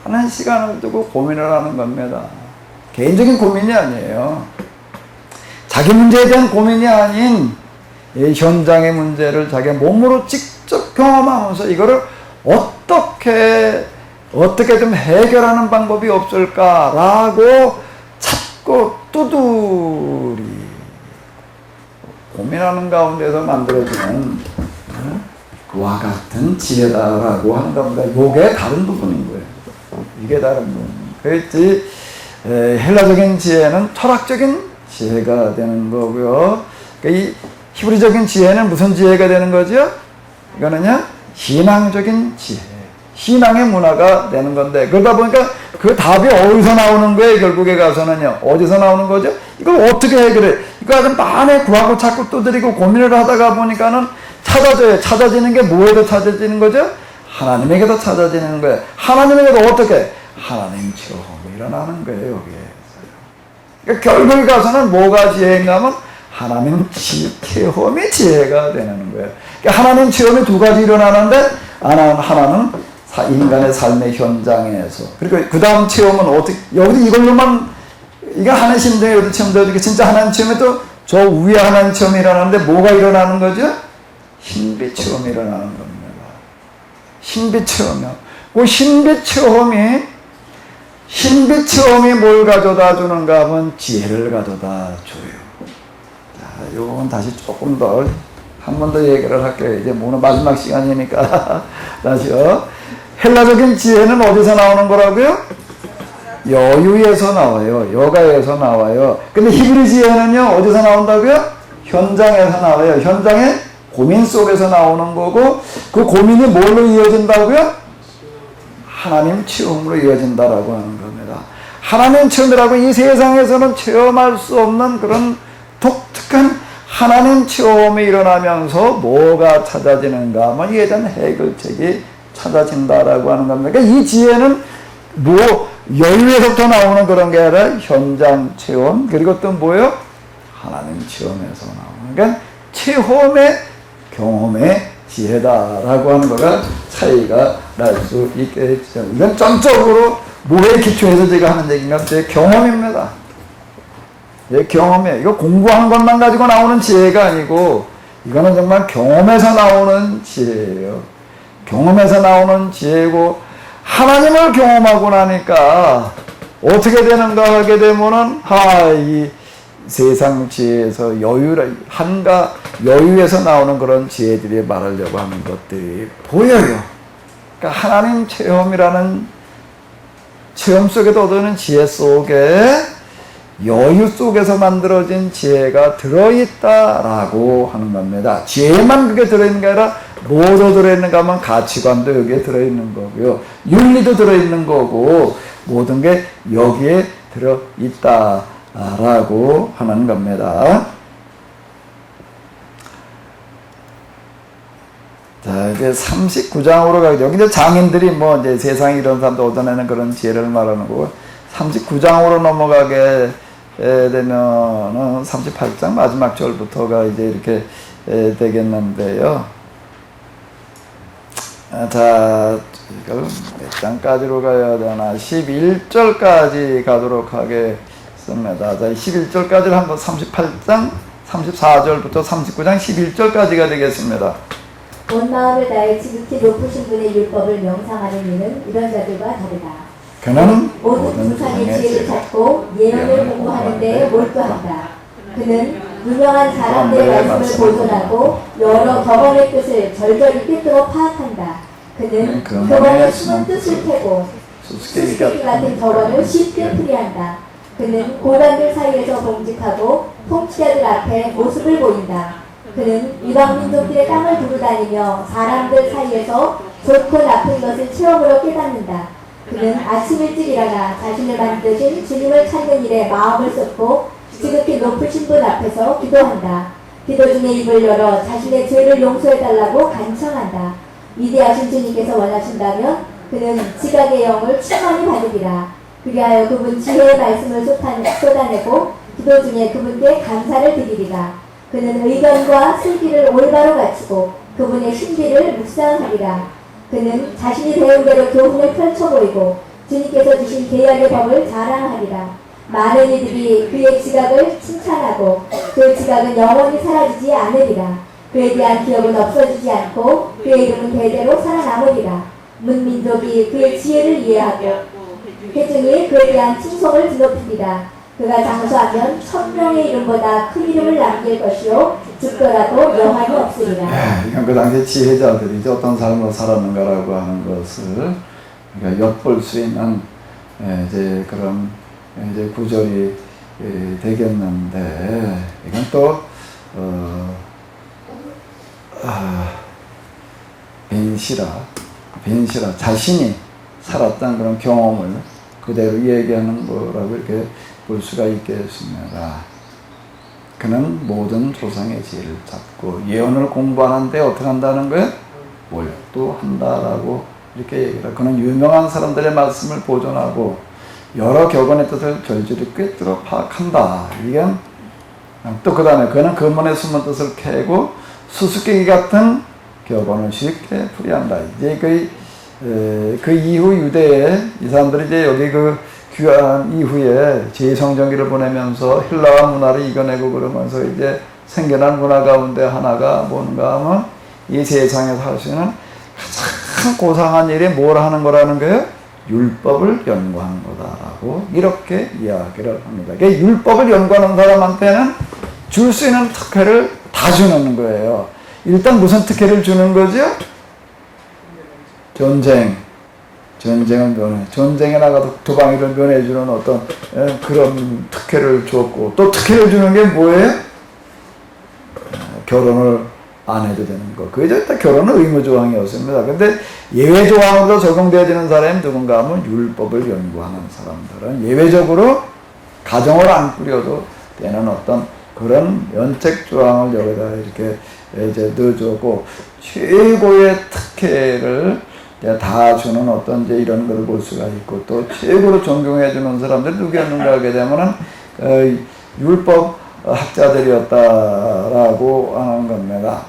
많은 시간을 두고 고민을 하는 겁니다. 개인적인 고민이 아니에요. 자기 문제에 대한 고민이 아닌 이 현장의 문제를 자기가 몸으로 직접 경험하면서 이거를 어떻게 좀 해결하는 방법이 없을까라고 찾고 두드리 고민하는 가운데서 만들어지는 그와 같은 지혜다라고 하는 겁니다. 이게 다른 부분인 거예요. 이게 다른 부분. 그렇지. 헬라적인 지혜는 철학적인 지혜가 되는 거고요. 이 히브리적인 지혜는 무슨 지혜가 되는 거죠? 이거는요, 신앙적인 지혜. 신앙의 문화가 되는 건데, 그러다 보니까 그 답이 어디서 나오는 거예요? 결국에 가서는요. 어디서 나오는 거죠? 이걸 어떻게 해결해? 이거 아주 많이 구하고 찾고 두드리고 고민을 하다가 보니까는 찾아져요. 찾아지는 게 뭐에도 찾아지는 거죠? 하나님에게도 찾아지는 거예요. 하나님에게도 어떻게? 하나님 체험이 일어나는 거예요, 여기에. 그러니까 결국에 가서는 뭐가 지혜인가 하면 하나님 체험이 지혜가 되는 거예요. 그러니까 하나님 체험이 두 가지 일어나는데, 하나는 인간의 삶의 현장에서, 그리고 그 다음 체험은 어떻게, 여기 이걸로만, 이거 하나님 심정에 여기 체험되고, 진짜 하나님 체험이 또 저 위에 하나님 체험이 일어나는데, 뭐가 일어나는 거죠? 신비 체험이 일어나는 겁니다. 신비 체험이요. 그 신비 체험이 뭘 가져다 주는가 하면 지혜를 가져다 줘요. 자, 요건 다시 조금 더, 한 번 더 얘기를 할게요. 이제 오늘 마지막 시간이니까. 다시요. 헬라적인 지혜는 어디서 나오는 거라고요? 여유에서 나와요. 여가에서 나와요. 근데 히브리 지혜는요, 어디서 나온다고요? 현장에서 나와요. 현장의 고민 속에서 나오는 거고, 그 고민이 뭘로 이어진다고요? 하나님 체험으로 이어진다라고 하는 겁니다. 하나님 체험이라고 이 세상에서는 체험할 수 없는 그런 독특한 하나님 체험이 일어나면서 뭐가 찾아지는가 하면 이에 대한 해결책이 찾아진다라고 하는 겁니다. 그러니까 이 지혜는 여유에서부터 나오는 그런 게 아니라 현장 체험, 그리고 또 뭐예요? 하나님 체험에서 나오는, 그러니까 체험의 경험의 지혜다라고 하는 거가 차이가 날 수 있겠죠. 이건 전적으로 뭐에 기초해서 제가 하는 얘기인가? 제 경험입니다. 예, 경험이에요. 이거 공부한 것만 가지고 나오는 지혜가 아니고, 이거는 정말 경험에서 나오는 지혜예요. 경험에서 나오는 지혜고, 하나님을 경험하고 나니까 어떻게 되는가 하게 되면은, 이 세상 지혜에서 여유에서 나오는 그런 지혜들이 말하려고 하는 것들이 보여요. 그러니까 하나님 체험이라는 체험 속에도 얻는 지혜 속에 여유 속에서 만들어진 지혜가 들어있다라고 하는 겁니다. 지혜만 그게 들어있는 게 아니라 뭐도 들어있는가 하면 가치관도 여기에 들어있는 거고요. 윤리도 들어있는 거고, 모든 게 여기에 들어있다라고 하는 겁니다. 자, 이제 39장으로 가죠. 여기 이제 장인들이 이제 세상에 이런 사람도 얻어내는 그런 지혜를 말하는 거고, 39장으로 넘어가게 되면은 38장 마지막 절부터가 이제 이렇게 되겠는데요. 자, 이걸 몇 장까지로 가야 되나? 11절까지 가도록 하겠습니다. 자, 11절까지를 한번 38장 34절부터 39장 11절까지가 되겠습니다. 온 마음을 다해 지극히 높으신 분의 율법을 명상하는 이는 이런 자들과 다르다. 그는 모든 세상의 지혜를 찾고 예언을 공부하는 데에 몰두한다. 그는 유명한 사람들의 말씀을 보존하고 여러 격언의 뜻을 절절히 꿰뚫어 파악한다. 그는 격언의 숨은 뜻을 캐고 수수께끼 같은 격언을 쉽게 풀이한다. 그는 고관들 사이에서 봉직하고 통치자들 앞에 모습을 보인다. 그는 이방 민족들의 땅을 두루다니며 사람들 사이에서 좋고 나쁜 것을 체험으로 깨닫는다. 그는 아침 일찍 일어나 자신을 만드신 주님을 찾는 일에 마음을 쏟고 지극히 높으신 분 앞에서 기도한다. 기도 중에 입을 열어 자신의 죄를 용서해달라고 간청한다. 위대하신 주님께서 원하신다면 그는 지각의 영을 충만히 받으리라. 그리하여 그분 지혜의 말씀을 쏟아내고 기도 중에 그분께 감사를 드리리라. 그는 의견과 슬기를 올바로 갖추고 그분의 신비를 묵상하리라. 그는 자신이 배운 대로 교훈을 펼쳐 보이고 주님께서 주신 계약의 법을 자랑하리라. 많은 이들이 그의 지각을 칭찬하고 그 지각은 영원히 사라지지 않으리라. 그에 대한 기억은 없어지지 않고 그의 이름은 대대로 살아남으리라. 문민족이 그의 지혜를 이해하고 회중이 그에 대한 칭송을 드높이리라. 그가 장수하면 1000명의 이름보다 큰 이름을 남길 것이요 죽더라도 영환이 없으리라. 이건 그 당시 지혜자들이 어떤 삶을 살았는가라고 하는 것을 우리가 엿볼 수 있는 이제 그런 이제 구절이 되겠는데, 이건 또 벤시라 자신이 살았던 그런 경험을 그대로 얘기하는 거라고 이렇게 볼 수가 있겠습니다. 그는 모든 조상의 지혜를 찾고 예언을 공부하는데 어떻게 한다는 거예요? 몰두한다라고 이렇게 얘기를 해요. 그는 유명한 사람들의 말씀을 보존하고 여러 격언의 뜻을 절절히 꿰뚫어 파악한다. 이게 또 그 다음에 그는 근본의 숨은 뜻을 캐고 수수께끼 같은 격언을 쉽게 풀이한다. 이제 그 이후 유대에 이 사람들이 이제 여기 그 귀환 이후에 제2성전기를 보내면서 헬라와 문화를 이겨내고 그러면서 이제 생겨난 문화 가운데 하나가 뭔가 하면 이 세상에서 할 수 있는 가장 고상한 일이 뭘 하는 거라는 거예요? 율법을 연구하는 거다라고 이렇게 이야기를 합니다. 그러니까 율법을 연구하는 사람한테는 줄 수 있는 특혜를 다 주는 거예요. 일단 무슨 특혜를 주는 거죠? 전쟁을 면해, 전쟁에 나가도 도방위를 면해주는 어떤 그런 특혜를 줬고, 또 특혜를 주는 게 뭐예요? 결혼을 안 해도 되는 거. 그게 일단 결혼은 의무조항이었습니다. 근데 예외조항으로 적용되어지는 사람이 누군가 하면 율법을 연구하는 사람들은 예외적으로 가정을 안 꾸려도 되는 어떤 그런 면책조항을 여기다 이렇게 이제 넣어주고, 최고의 특혜를 다 주는 어떤 이제 이런 걸 볼 수가 있고, 또 최고로 존경해주는 사람들이 누구였는가 하게 되면은 율법 학자들이었다라고 하는 겁니다.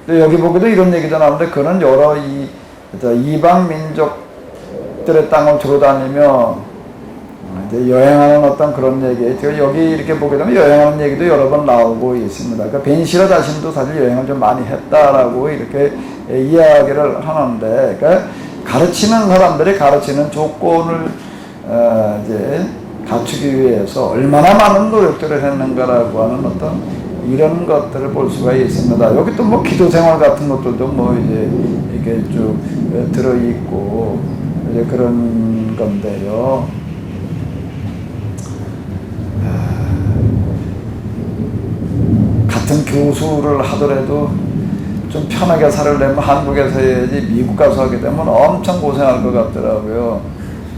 여기 보기도 이런 얘기도 나오는데, 그는 여러 이방 민족들의 땅을 주로 다니며 이제 여행하는 어떤 그런 얘기. 제가 여기 이렇게 보게 되면 여행하는 얘기도 여러 번 나오고 있습니다. 그러니까 벤시라 자신도 사실 여행을 좀 많이 했다라고 이렇게 이야기를 하는데, 그러니까 가르치는 사람들이 가르치는 조건을 이제 갖추기 위해서 얼마나 많은 노력들을 했는가라고 하는 어떤 이런 것들을 볼 수가 있습니다. 여기 또 뭐 기도 생활 같은 것들도 뭐 이제 이게 쭉 들어 있고 이제 그런 건데요. 같은 교수를 하더라도 좀 편하게 살려면 한국에서 해야지 미국 가서 하게 되면 엄청 고생할 것 같더라고요.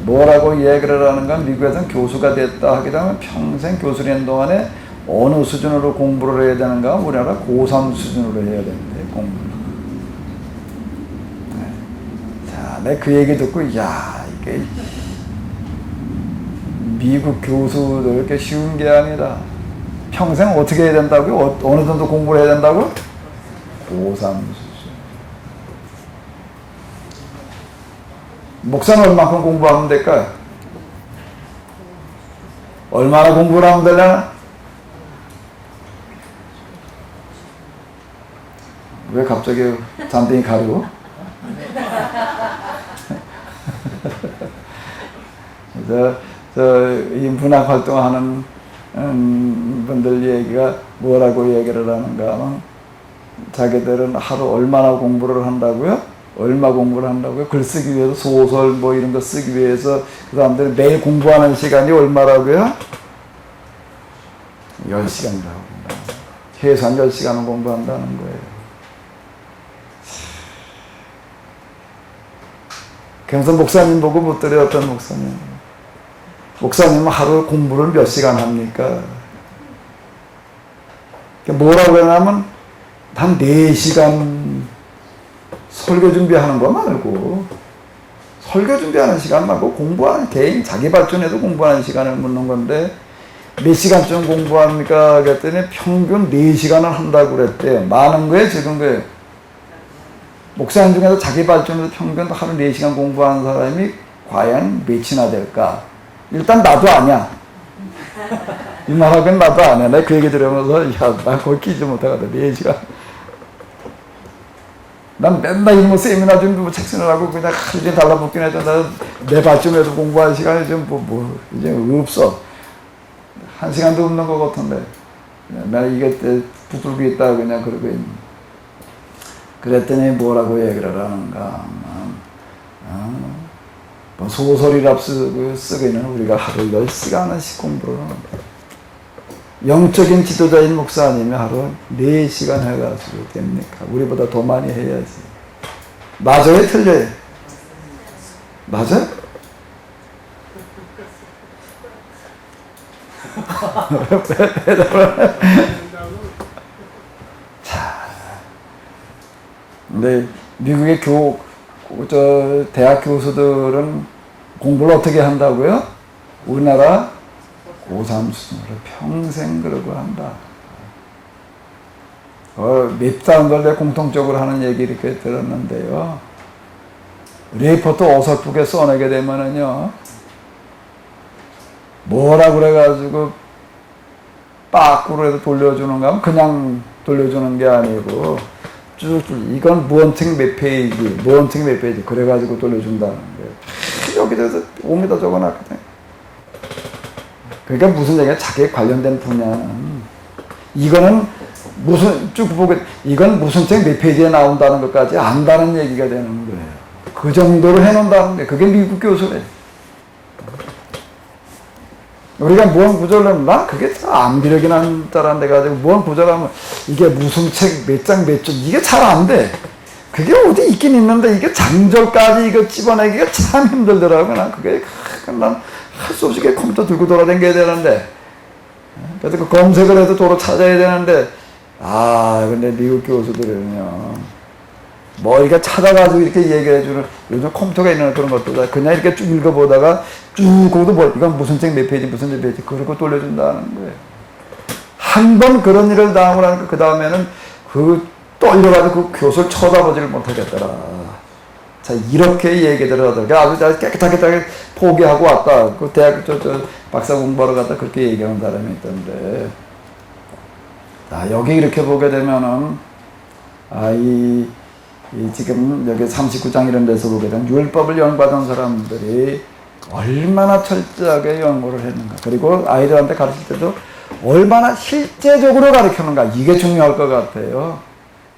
뭐라고 얘기를 하는 건, 미국에서는 교수가 됐다 하게 되면 평생 교수님 동안에 어느 수준으로 공부를 해야 되는가? 우리나라 고3 수준으로 해야 되는데, 공부를. 네. 자, 내가 그 얘기 듣고, 야, 이게 미국 교수도 이렇게 쉬운 게 아니라 평생 어떻게 해야 된다고요? 어느 정도 공부를 해야 된다고? 고3 수준. 목사는 얼마큼 공부하면 될까요? 얼마나 공부를 하면 되려나? 왜 갑자기 잔등이 가리고? 이 문학 활동하는 분들 얘기가 뭐라고 얘기를 하는가 하면, 자기들은 하루 얼마나 공부를 한다고요? 얼마 공부를 한다고요? 글 쓰기 위해서, 소설 뭐 이런 거 쓰기 위해서 그 사람들이 매일 공부하는 시간이 얼마라고요? 10시간이라고 합니다. 최소 한 10시간은 공부한다는 거예요. 그래서 목사님 보고 묻더래요. 어떤 목사님. 목사님은 하루 공부를 몇 시간 합니까? 뭐라고 하냐면 한 4시간 설교 준비하는 거 말고, 설교 준비하는 시간 말고 공부하는, 개인 자기 발전에도 공부하는 시간을 묻는 건데, 몇 시간쯤 공부합니까? 그랬더니 평균 4시간을 한다고 그랬대요. 많은 거예요, 적은 거예요? 목사님 중에서 자기 발전에서 평균 하루 4시간 공부하는 사람이 과연 몇이나 될까? 일단 나도 아니야. 이만하면 나도 안 해. 내가 그 얘기 들으면서, 야, 나 거기 끼지 못하거든. 4시간. 난 맨날 이런 거 세미나 좀 책 쓰느라고 그냥 이제 달라붙긴 해도 내 발쯤에도 공부할 시간이 좀 이제 없어. 1시간도 없는 것 같은데. 나 이게 부풀고 있다 그냥 그러고 있는. 그랬더니 뭐라고 얘기를 하는가. 뭐 소설이랍 쓰기는 우리가 하루 10시간씩 공부를 하는데. 영적인 지도자인 목사님이 하루 4시간 해가지고 됩니까? 우리보다 더 많이 해야지. 맞아요? 틀려요? 맞아요? 자, 근데 미국의 대학 교수들은 공부를 어떻게 한다고요? 우리나라 고3 수준으로 평생 그러고 한다. 맵다는 걸 내가 공통적으로 하는 얘기 이렇게 들었는데요. 레포트 어설프게 써내게 되면은요, 뭐라 그래가지고 빠꾸로 해서 돌려주는가 하면 그냥 돌려주는 게 아니고 쭉쭉 이건 무언팅 몇 페이지, 무언팅 몇 페이지 그래가지고 돌려준다는 거예요. 여기저기서 5m 적어놨거든. 그러니까 무슨 얘기야? 자기에 관련된 분야는 이거는 무슨 쭉 보고 이건 무슨 책 몇 페이지에 나온다는 것까지 안다는 얘기가 되는 거예요. 그 정도로 해놓는다는 게 그게 미국 교수래. 우리가 무언 구절을 난 그게 암기력이 난 자란 데 가지고 무언 구절하면 이게 무슨 책 몇 장 몇 줄 이게 잘 안 돼. 그게 어디 있긴 있는데 이게 장절까지 이거 집어내기가 참 힘들더라고. 난 그게 난 할 수 없이 컴퓨터 들고 돌아다녀야 되는데 그래서 그 검색을 해서 도로 찾아야 되는데 근데 미국 교수들은요 뭐 이렇게 찾아가지고 이렇게 얘기해주는 요즘 컴퓨터가 있는 그런 것보다 그냥 이렇게 쭉 읽어보다가 쭉 거기도 뭐 이건 무슨 책 몇 페이지 무슨 몇 페이지 그러고 돌려준다는 거예요. 한 번 그런 일을 당하고 나니까 그 다음에는 그 떨려가지고 그 교수를 쳐다보지를 못하겠더라. 자, 이렇게 얘기들을 하더라고요. 아주 깨끗하게 포기하고 왔다. 그 대학교 박사 공부하러 갔다 그렇게 얘기하는 사람이 있던데. 자, 여기 이렇게 보게 되면은, 지금 여기 39장 이런 데서 보게 되면 율법을 연구하던 사람들이 얼마나 철저하게 연구를 했는가. 그리고 아이들한테 가르칠 때도 얼마나 실제적으로 가르치는가. 이게 중요할 것 같아요.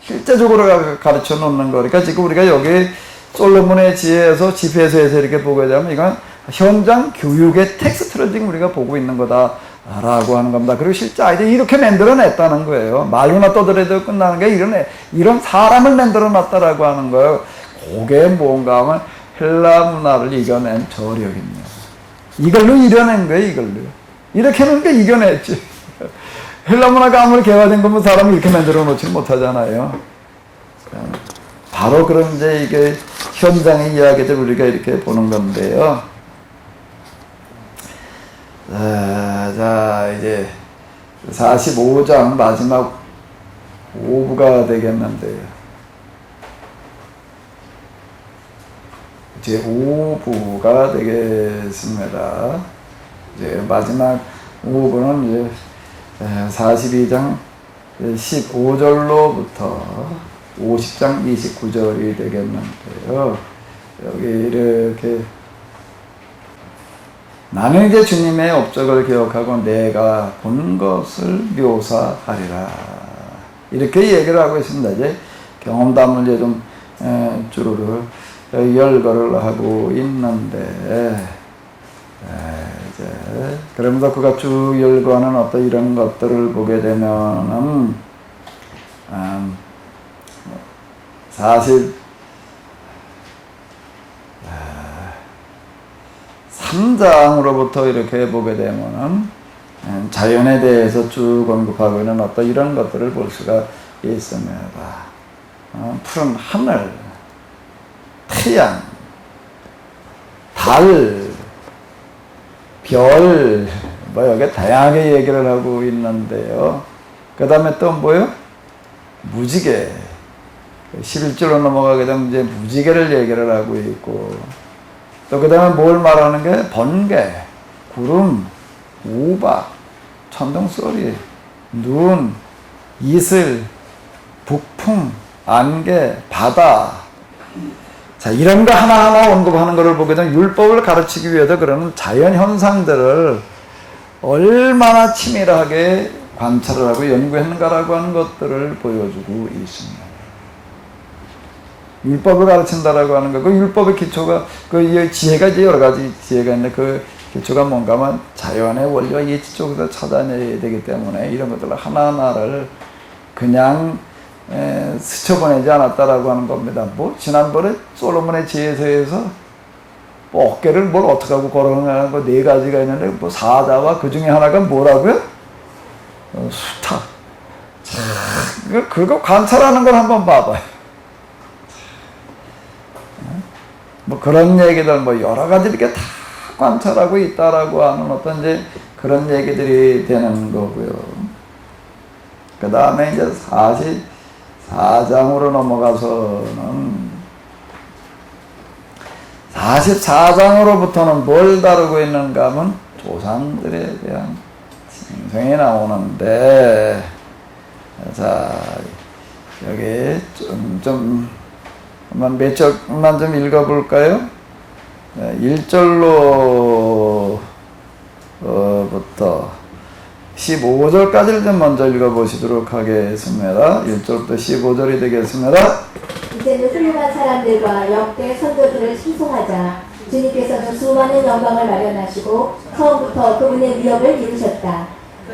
실제적으로 가르쳐 놓는 거. 그러니까 지금 우리가 여기 솔로몬의 지혜에서 집회서에서 이렇게 보게 되면 이건 현장 교육의 텍스트를 지금 우리가 보고 있는 거다라고 하는 겁니다. 그리고 실제 아이들이 이렇게 만들어냈다는 거예요. 말로나 떠들어도 끝나는 게 이런 사람을 만들어놨다라고 하는 거예요. 그게 뭔가 하면 헬라 문화를 이겨낸 저력입니다. 이걸로 이겨낸 거예요. 이걸로. 이렇게 하는 게 이겨냈지. 헬라 문화가 아무리 개화된 거면 사람을 이렇게 만들어 놓지 못하잖아요. 바로 그런 이제 이게 현장의 이야기들 우리가 이렇게 보는 건데요. 자, 이제 45장 마지막 5부가 되겠는데요. 이제 5부가 되겠습니다. 이제 마지막 5부는 이제 42장 15절로부터 50장 29절이 되겠는데요. 여기 이렇게 나는 이제 주님의 업적을 기억하고 내가 본 것을 묘사하리라. 이렇게 얘기를 하고 있습니다. 이제 경험담을 이제 좀 주르르 열거를 하고 있는데 이제 그러면서 그가 쭉 열거하는 어떤 이런 것들을 보게 되면은 사실 3장으로부터 이렇게 보게 되면은 자연에 대해서 쭉 언급하고 있는 어떤 이런 것들을 볼 수가 있습니다. 푸른 하늘, 태양, 달, 별, 뭐 여기 다양하게 얘기를 하고 있는데요. 그 다음에 또 뭐요? 무지개. 11절로 넘어가게 되면 이제 무지개를 얘기를 하고 있고, 또 그 다음에 뭘 말하는 게 번개, 구름, 우박, 천둥 소리, 눈, 이슬, 북풍, 안개, 바다. 자, 이런 거 하나하나 언급하는 것을 보게 되면 율법을 가르치기 위해서 그러는 자연 현상들을 얼마나 치밀하게 관찰을 하고 연구했는가라고 하는 것들을 보여주고 있습니다. 율법을 가르친다라고 하는 거, 그 율법의 기초가, 그 지혜가 이제 여러 가지 지혜가 있는데 그 기초가 뭔가 하면 자연의 원리와 이치 쪽에서 찾아내야 되기 때문에 이런 것들을 하나하나를 그냥 스쳐보내지 않았다라고 하는 겁니다. 뭐, 지난번에 솔로몬의 지혜서에서 뭐 어깨를 뭘 어떻게 하고 걸어가는 거 네 가지가 있는데 뭐 사자와 그 중에 하나가 뭐라고요? 수탉. 그거 관찰하는 걸 한번 봐봐요. 뭐 그런 얘기들 뭐 여러 가지 이렇게 다 관찰하고 있다라고 하는 어떤 이제 그런 얘기들이 되는 거고요. 그 다음에 이제 44장으로 넘어가서는 44장으로부터는 뭘 다루고 있는가 하면 조상들에 대한 징송이 나오는데, 자, 여기 몇 절만 좀 읽어볼까요? 1절로 부터 15절까지를 좀 먼저 읽어보시도록 하겠습니다. 1절부터 15절이 되겠습니다. 이제는 훌륭한 사람들과 역대 선조들을 칭송하자. 주님께서는 수많은 영광을 마련하시고 처음부터 그분의 위엄을 이루셨다.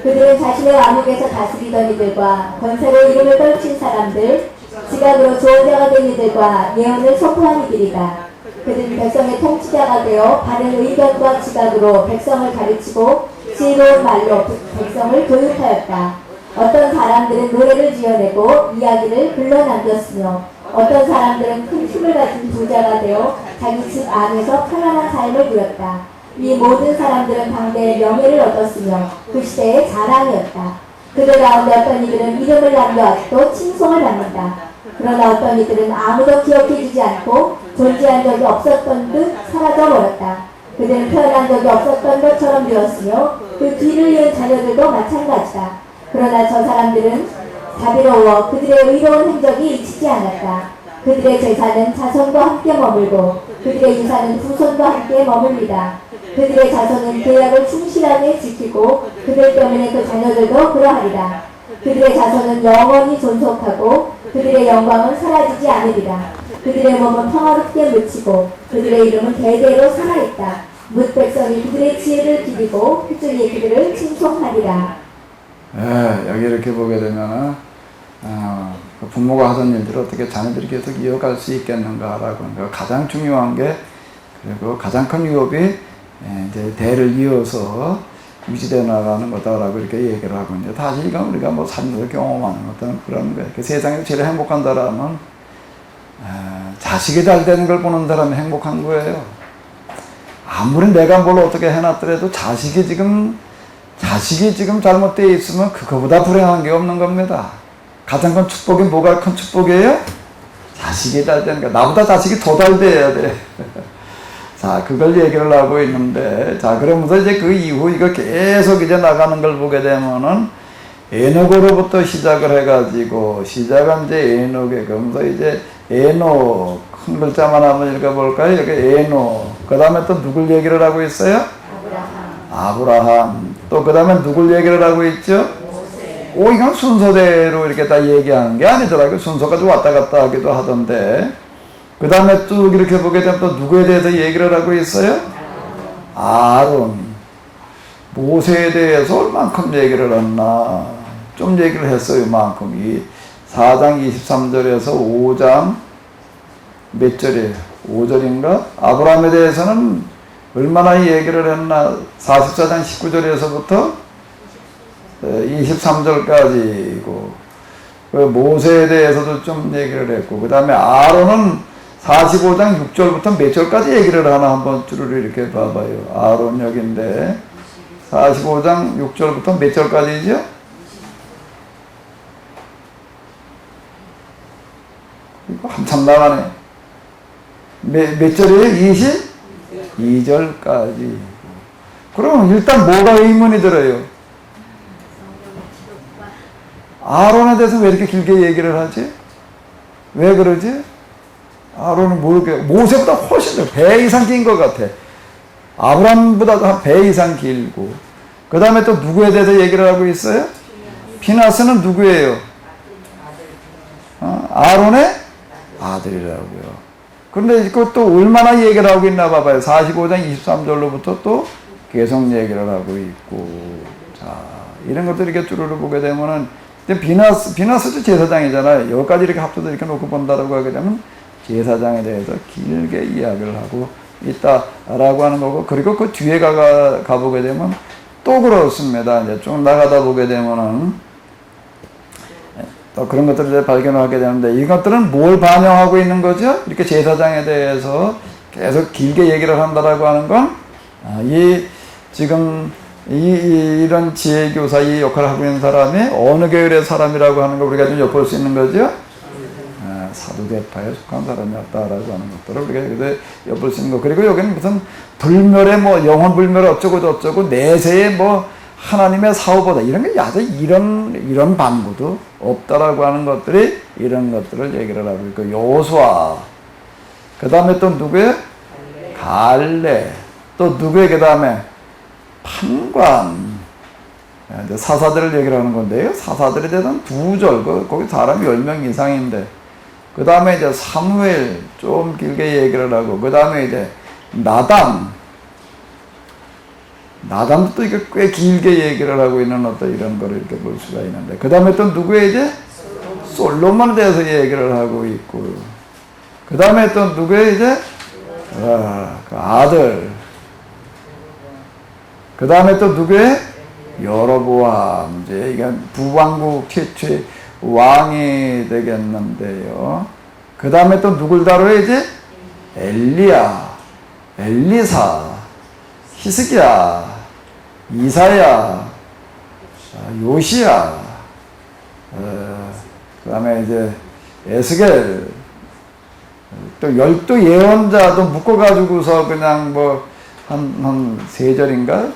그들은 자신의 왕국에서 다스리던 이들과 권세로 이름을 떨친 사람들, 지각으로 조언자가 된 이들과 예언을 선포한 이들이다. 그들은 백성의 통치자가 되어 바른 의견과 지각으로 백성을 가르치고 지혜로운 말로 백성을 교육하였다. 어떤 사람들은 노래를 지어내고 이야기를 불러남겼으며 어떤 사람들은 큰 힘을 가진 부자가 되어 자기 집 안에서 편안한 삶을 누렸다. 이 모든 사람들은 당대의 명예를 얻었으며 그 시대의 자랑이었다. 그들 가운데 어떤 이들은 이름을 남겨 아직도 칭송을 받는다. 그러나 어떤 이들은 아무도 기억해주지 않고 존재한 적이 없었던 듯 사라져버렸다. 그들은 태어난 적이 없었던 것처럼 되었으며 그 뒤를 이은 자녀들도 마찬가지다. 그러나 저 사람들은 자비로워 그들의 의로운 행적이 잊히지 않았다. 그들의 제사는 자손과 함께 머물고 그들의 유산은 후손과 함께 머물리다. 그들의 자손은 계약을 충실하게 지키고 그들 때문에 그 자녀들도 그러하리라. 그들의 자손은 영원히 존속하고 그들의 영광은 사라지지 않으리라. 그들의 몸은 평화롭게 묻히고 그들의 이름은 대대로 살아있다. 뭇 백성이 그들의 지혜를 기리고 핏줄이 그들을 칭송하리라. 여기 이렇게 보게 되면은 부모가 하던 일들을 어떻게 자녀들이 계속 이어갈 수 있겠는가라고 하는 거 가장 중요한 게, 그리고 가장 큰 유업이 이제 대를 이어서 유지되어 나가는 거다라고 이렇게 얘기를 하고 있는데, 사실 이건 우리가 뭐 삶에서 경험하는 어떤 그런 거예요. 그 세상에서 제일 행복한 사람은 자식이 잘 되는 걸 보는 사람이 행복한 거예요. 아무리 내가 뭘 어떻게 해놨더라도 자식이 지금 잘못되어 있으면 그거보다 불행한 게 없는 겁니다. 가장 큰 축복이 뭐가 큰 축복이에요? 자식이 잘 되는 거. 나보다 자식이 더 잘 돼야 돼. 자, 그걸 얘기를 하고 있는데, 자, 그러면서 이제 그 이후 이거 계속 이제 나가는 걸 보게 되면은, 에녹으로부터 시작을 해가지고, 시작은 이제 에녹에, 그러면서 이제 에녹, 큰 글자만 한번 읽어볼까요? 여기 에녹. 그 다음에 또 누굴 얘기를 하고 있어요? 아브라함. 또 그 다음에 누굴 얘기를 하고 있죠? 이건 순서대로 이렇게 다 얘기하는 게 아니더라고요. 순서가 좀 왔다 갔다 하기도 하던데. 그 다음에 쭉 이렇게 보게 되면 또 누구에 대해서 얘기를 하고 있어요? 아론. 모세에 대해서 얼만큼 얘기를 했나? 좀 얘기를 했어요, 이만큼. 이 4장 23절에서 5장 몇 절이에요? 5절인가? 아브라함에 대해서는 얼마나 얘기를 했나? 44장 19절에서부터 23절까지고, 모세에 대해서도 좀 얘기를 했고, 그 다음에 아론은 45장 6절부터 몇 절까지 얘기를 하나 한번 줄을 이렇게 봐봐요. 아론 여기인데 45장 6절부터 몇 절까지죠? 이거 한참 나가네. 몇 절이에요? 22절까지. 그럼 일단 뭐가 의문이 들어요? 아론에 대해서 왜 이렇게 길게 얘기를 하지? 왜 그러지? 아론은 모르게 모세보다 훨씬 더 배 이상 긴 것 같아. 아브람보다도 한 배 이상 길고. 그 다음에 또 누구에 대해서 얘기를 하고 있어요? 피나스는 누구예요? 아론의 아들이라고요. 그런데 그것도 얼마나 얘기를 하고 있나 봐봐요. 45장 23절로부터 또 계속 얘기를 하고 있고. 자, 이런 것들 이렇게 쭈루루 보게 되면은, 비나스도 제사장이잖아요. 여기까지 이렇게 합쳐서 이렇게 놓고 본다라고 하게 되면 제사장에 대해서 길게 이야기를 하고 있다라고 하는 거고, 그리고 그 뒤에 가보게 되면 또 그렇습니다. 이제 쭉 나가다 보게 되면은 또 그런 것들을 이제 발견하게 되는데, 이것들은 뭘 반영하고 있는 거죠? 이렇게 제사장에 대해서 계속 길게 얘기를 한다라고 하는 건, 지금 이런 지혜교사 이 역할을 하고 있는 사람이 어느 계열의 사람이라고 하는 걸 우리가 좀 엿볼 수 있는 거죠? 사두개파에 속한 사람이었다라고 하는 것들을 우리가 여기서 엿볼 수 있는 거. 그리고 여기는 무슨 불멸의 영혼 불멸 어쩌고 저쩌고 내세의 하나님의 사후보다 이런 게 아주 이런 반구도 없다라고 하는 것들이 이런 것들을 얘기를 하고 있고, 여호수아, 그 다음에 또 누구예요? 갈렙, 또 누구예요? 그 다음에 판관, 사사들을 얘기를 하는 건데요. 사사들에 대해서는 2절, 거기 사람이 10명 이상인데, 그 다음에 이제 사무엘 좀 길게 얘기를 하고, 그 다음에 이제 나단도 또 이게 꽤 길게 얘기를 하고 있는 어떤 이런 거를 이렇게 볼 수가 있는데, 그 다음에 또 누구의 이제 솔로몬에 대해서 얘기를 하고 있고, 그 다음에 또 누구의 이제 그 아들, 그 다음에 또 누구의 여로보암, 이제 이게 북왕국 최초의 왕이 되겠는데요. 그 다음에 또 누굴 다뤄요? 이제 엘리야, 엘리사, 히스기야, 이사야, 요시야, 그 다음에 이제 에스겔, 또 12 예언자도 묶어가지고서 그냥 한 3절인가?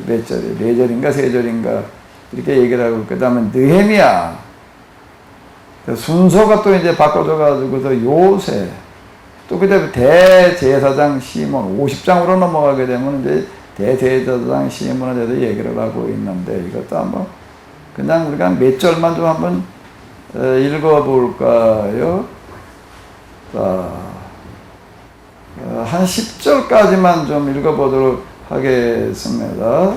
몇 절이? 4절인가? 3절인가? 이렇게 얘기를 하고, 그 다음에 느헤미야, 순서가 또 이제 바꿔져가지고서 요새, 또 그다음에 대제사장 시몬 50장으로 넘어가게 되면 이제 대제사장 시몬에 대해서 얘기를 하고 있는데, 이것도 한번 그냥 우리가 몇 절만 좀 한번 읽어볼까요? 한 10절까지만 좀 읽어보도록 하겠습니다.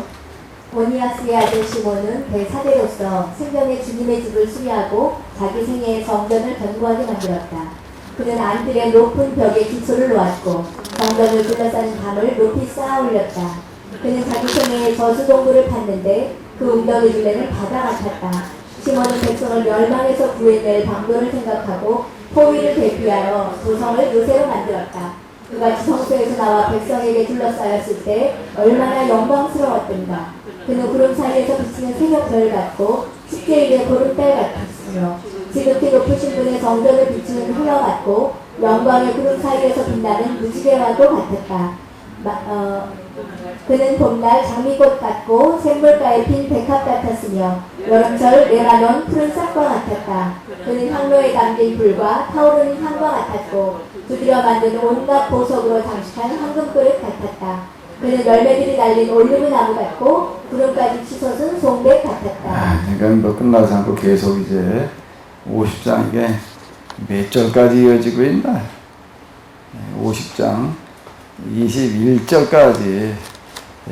오니아스의 아들 시몬은 대사대로서 생전에 주님의 집을 수리하고 자기 생애의 성전을 견고하게 만들었다. 그는 안뜰의 높은 벽에 기초를 놓았고 성전을 둘러싼 담을 높이 쌓아 올렸다. 그는 자기 생애의 저수동굴을 팠는데 그 웅덩이 둘레는 바다 같았다. 시몬은 백성을 멸망에서 구해낼 방도를 생각하고 포위를 대피하여 도성을 요새로 만들었다. 그가 지성소에서 나와 백성에게 둘러싸였을 때 얼마나 영광스러웠던가. 그는 구름 사이에서 비치는 새벽별 같고 축제일의 보름달 같았으며 지극히 높으신 분의 성전을 비추는 흘러 같고 영광의 구름 사이에서 빛나는 무지개와도 같았다. 그는 봄날 장미꽃 같고 샘물가에 핀 백합 같았으며 여름철 레바논 푸른 싹과 같았다. 그는 향로에 담긴 불과 타오르는 향과 같았고 두드려 만든 온갖 보석으로 장식한 황금그릇 같았다. 그는 열매들이 달린 올리브 나무 같고 구름까지 치솟은 송백 같았다. 그러니까 끝나지 않고 계속 이제 50장 이게 몇 절까지 이어지고 있나? 50장 21절까지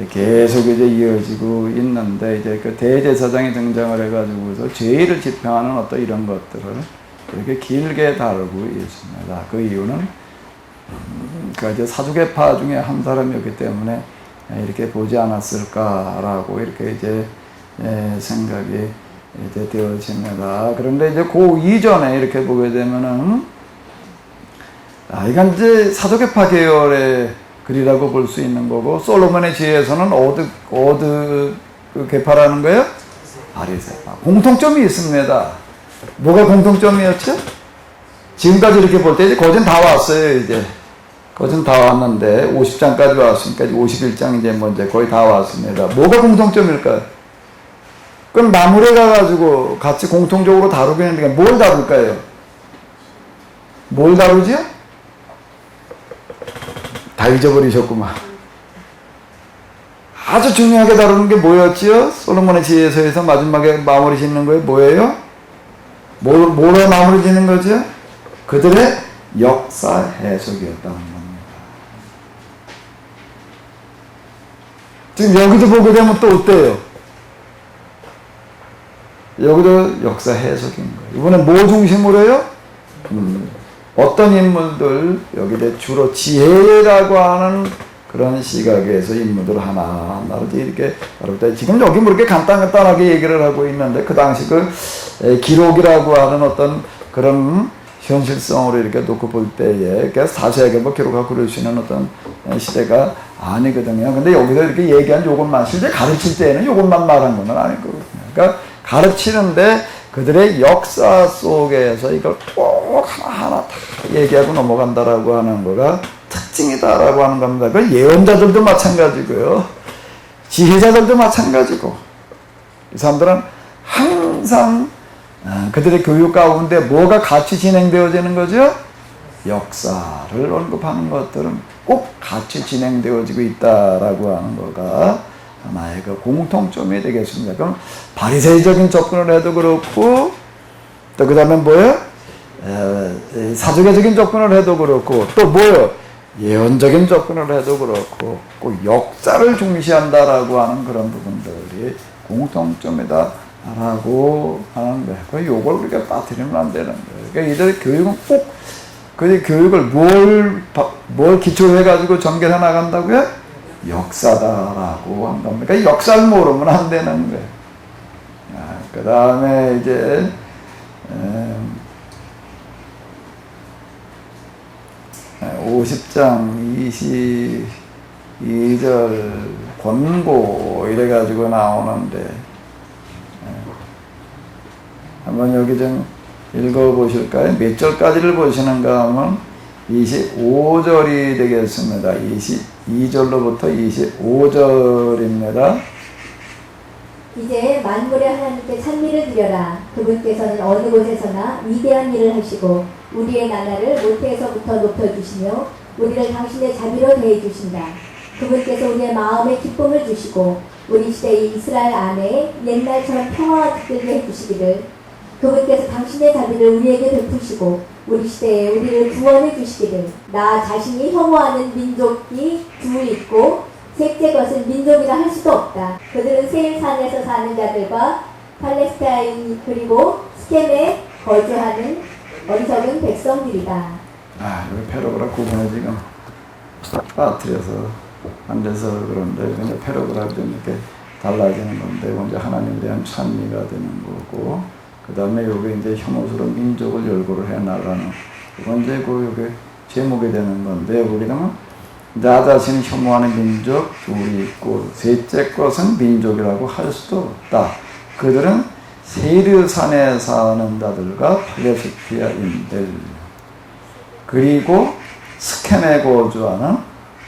계속 이제 이어지고 있는데, 이제 그 대제사장이 등장을 해가지고서 죄를 집행하는 어떤 이런 것들을 이렇게 길게 다루고 있습니다. 그 이유는 그 이제 사두개파 중에 한 사람이었기 때문에 이렇게 보지 않았을까라고 이렇게 이제 생각이 이제 되어집니다. 그런데 이제 그 이전에 이렇게 보게 되면은 이건 이제 사두개파 계열의 글이라고 볼 수 있는 거고, 솔로몬의 지혜에서는 어느 그 계파라는 거예요? 바리새파. 공통점이 있습니다. 뭐가 공통점이었죠? 지금까지 이렇게 볼 때 이제 거진 다 왔어요. 이제 거진 다 왔는데 50장까지 왔으니까 51장 이제 이제 거의 다 왔습니다. 뭐가 공통점일까요? 그럼 나물에 가가지고 같이 공통적으로 다루게 했는데 뭘 다룰까요? 뭘 다루지요? 다 잊어버리셨구만. 아주 중요하게 다루는 게 뭐였지요? 솔로몬의 지혜서에서 마지막에 마무리 짓는 거예요. 뭐예요? 뭐로 마무리 짓는 거죠? 그들의 역사 해석이었다는 겁니다. 지금 여기도 보게 되면 또 어때요? 여기도 역사 해석인 거예요. 이번엔 뭐 중심으로요? 어떤 인물들, 여기에 주로 지혜라고 하는 그런 시각에서 인물들 하나하나로 이렇게 다루다. 지금 여기 뭐 이렇게 간단하게 얘기를 하고 있는데, 그 당시 그 기록이라고 하는 어떤 그런 현실성으로 이렇게 놓고 볼 때에, 그래서 자세하게 뭐 기록하고 그럴 수 있는 어떤 시대가 아니거든요. 근데 여기서 이렇게 얘기한 요것만, 실제 가르칠 때에는 요것만 말한 건 아니거든요. 그러니까 가르치는데 그들의 역사 속에서 이걸 꼭 하나하나 다 얘기하고 넘어간다라고 하는 거가 특징이다라고 하는 겁니다. 그 예언자들도 마찬가지고요. 지혜자들도 마찬가지고. 이 사람들은 항상 그들의 교육 가운데 뭐가 같이 진행되어지는 거죠? 역사를 언급하는 것들은 꼭 같이 진행되어지고 있다라고 하는 거가 하나의 그 공통점이 되겠습니다. 그럼 바리새이적인 접근을 해도 그렇고, 또 그 다음에 뭐예요? 사두개적인 접근을 해도 그렇고, 또 뭐예요? 예언적인 접근을 해도 그렇고, 꼭 역사를 중시한다라고 하는 그런 부분들이 공통점이다 라고 하는 거예요. 그 요걸 우리가 빠뜨리면 안 되는 거예요. 그러니까 이들의 교육은 꼭 그 교육을 뭘 기초해 가지고 전개해 나간다고요? 역사다라고 한 겁니다. 그러니까 역사를 모르면 안 되는 거예요. 그 다음에 이제 50장 22절 권고 이래가지고 나오는데, 한번 여기 좀 읽어보실까요? 몇 절까지를 보시는가 하면 25절이 되겠습니다. 22절로부터 25절입니다. 이제 만물의 하나님께 찬미를 드려라. 그분께서는 어느 곳에서나 위대한 일을 하시고 우리의 나라를 모태에서부터 높여주시며 우리를 당신의 자비로 대해주신다. 그분께서 우리의 마음에 기쁨을 주시고 우리 시대의 이스라엘 안에 옛날처럼 평화가 깃들게 해주시기를, 그분께서 당신의 자비를 우리에게 베푸시고 우리 시대에 우리를 구원해 주시기를, 나 자신이 혐오하는 민족이 둘 있고 셋째 것은 민족이라 할 수도 없다. 그들은 세일산에서 사는 자들과 팔레스타인 그리고 스켐에 거주하는 어리석은 백성들이다. 여기 패러그라프 구분을 지금 빠뜨려서 안 돼서 그런데, 근데 패러그라프 좀 이렇게 달라지는 건데, 먼저 하나님에 대한 찬미가 되는 거고, 그 다음에 여기 이제 혐오스러운 민족을 열거를 해 나가는, 그건 이제 여기 제목이 되는 건데, 우리는 나 자신을 혐오하는 민족 둘이 있고 셋째 것은 민족이라고 할 수도 없다. 그들은 세르산에 사는 자들과 팔레스티아인들, 그리고 스켐에 거주하는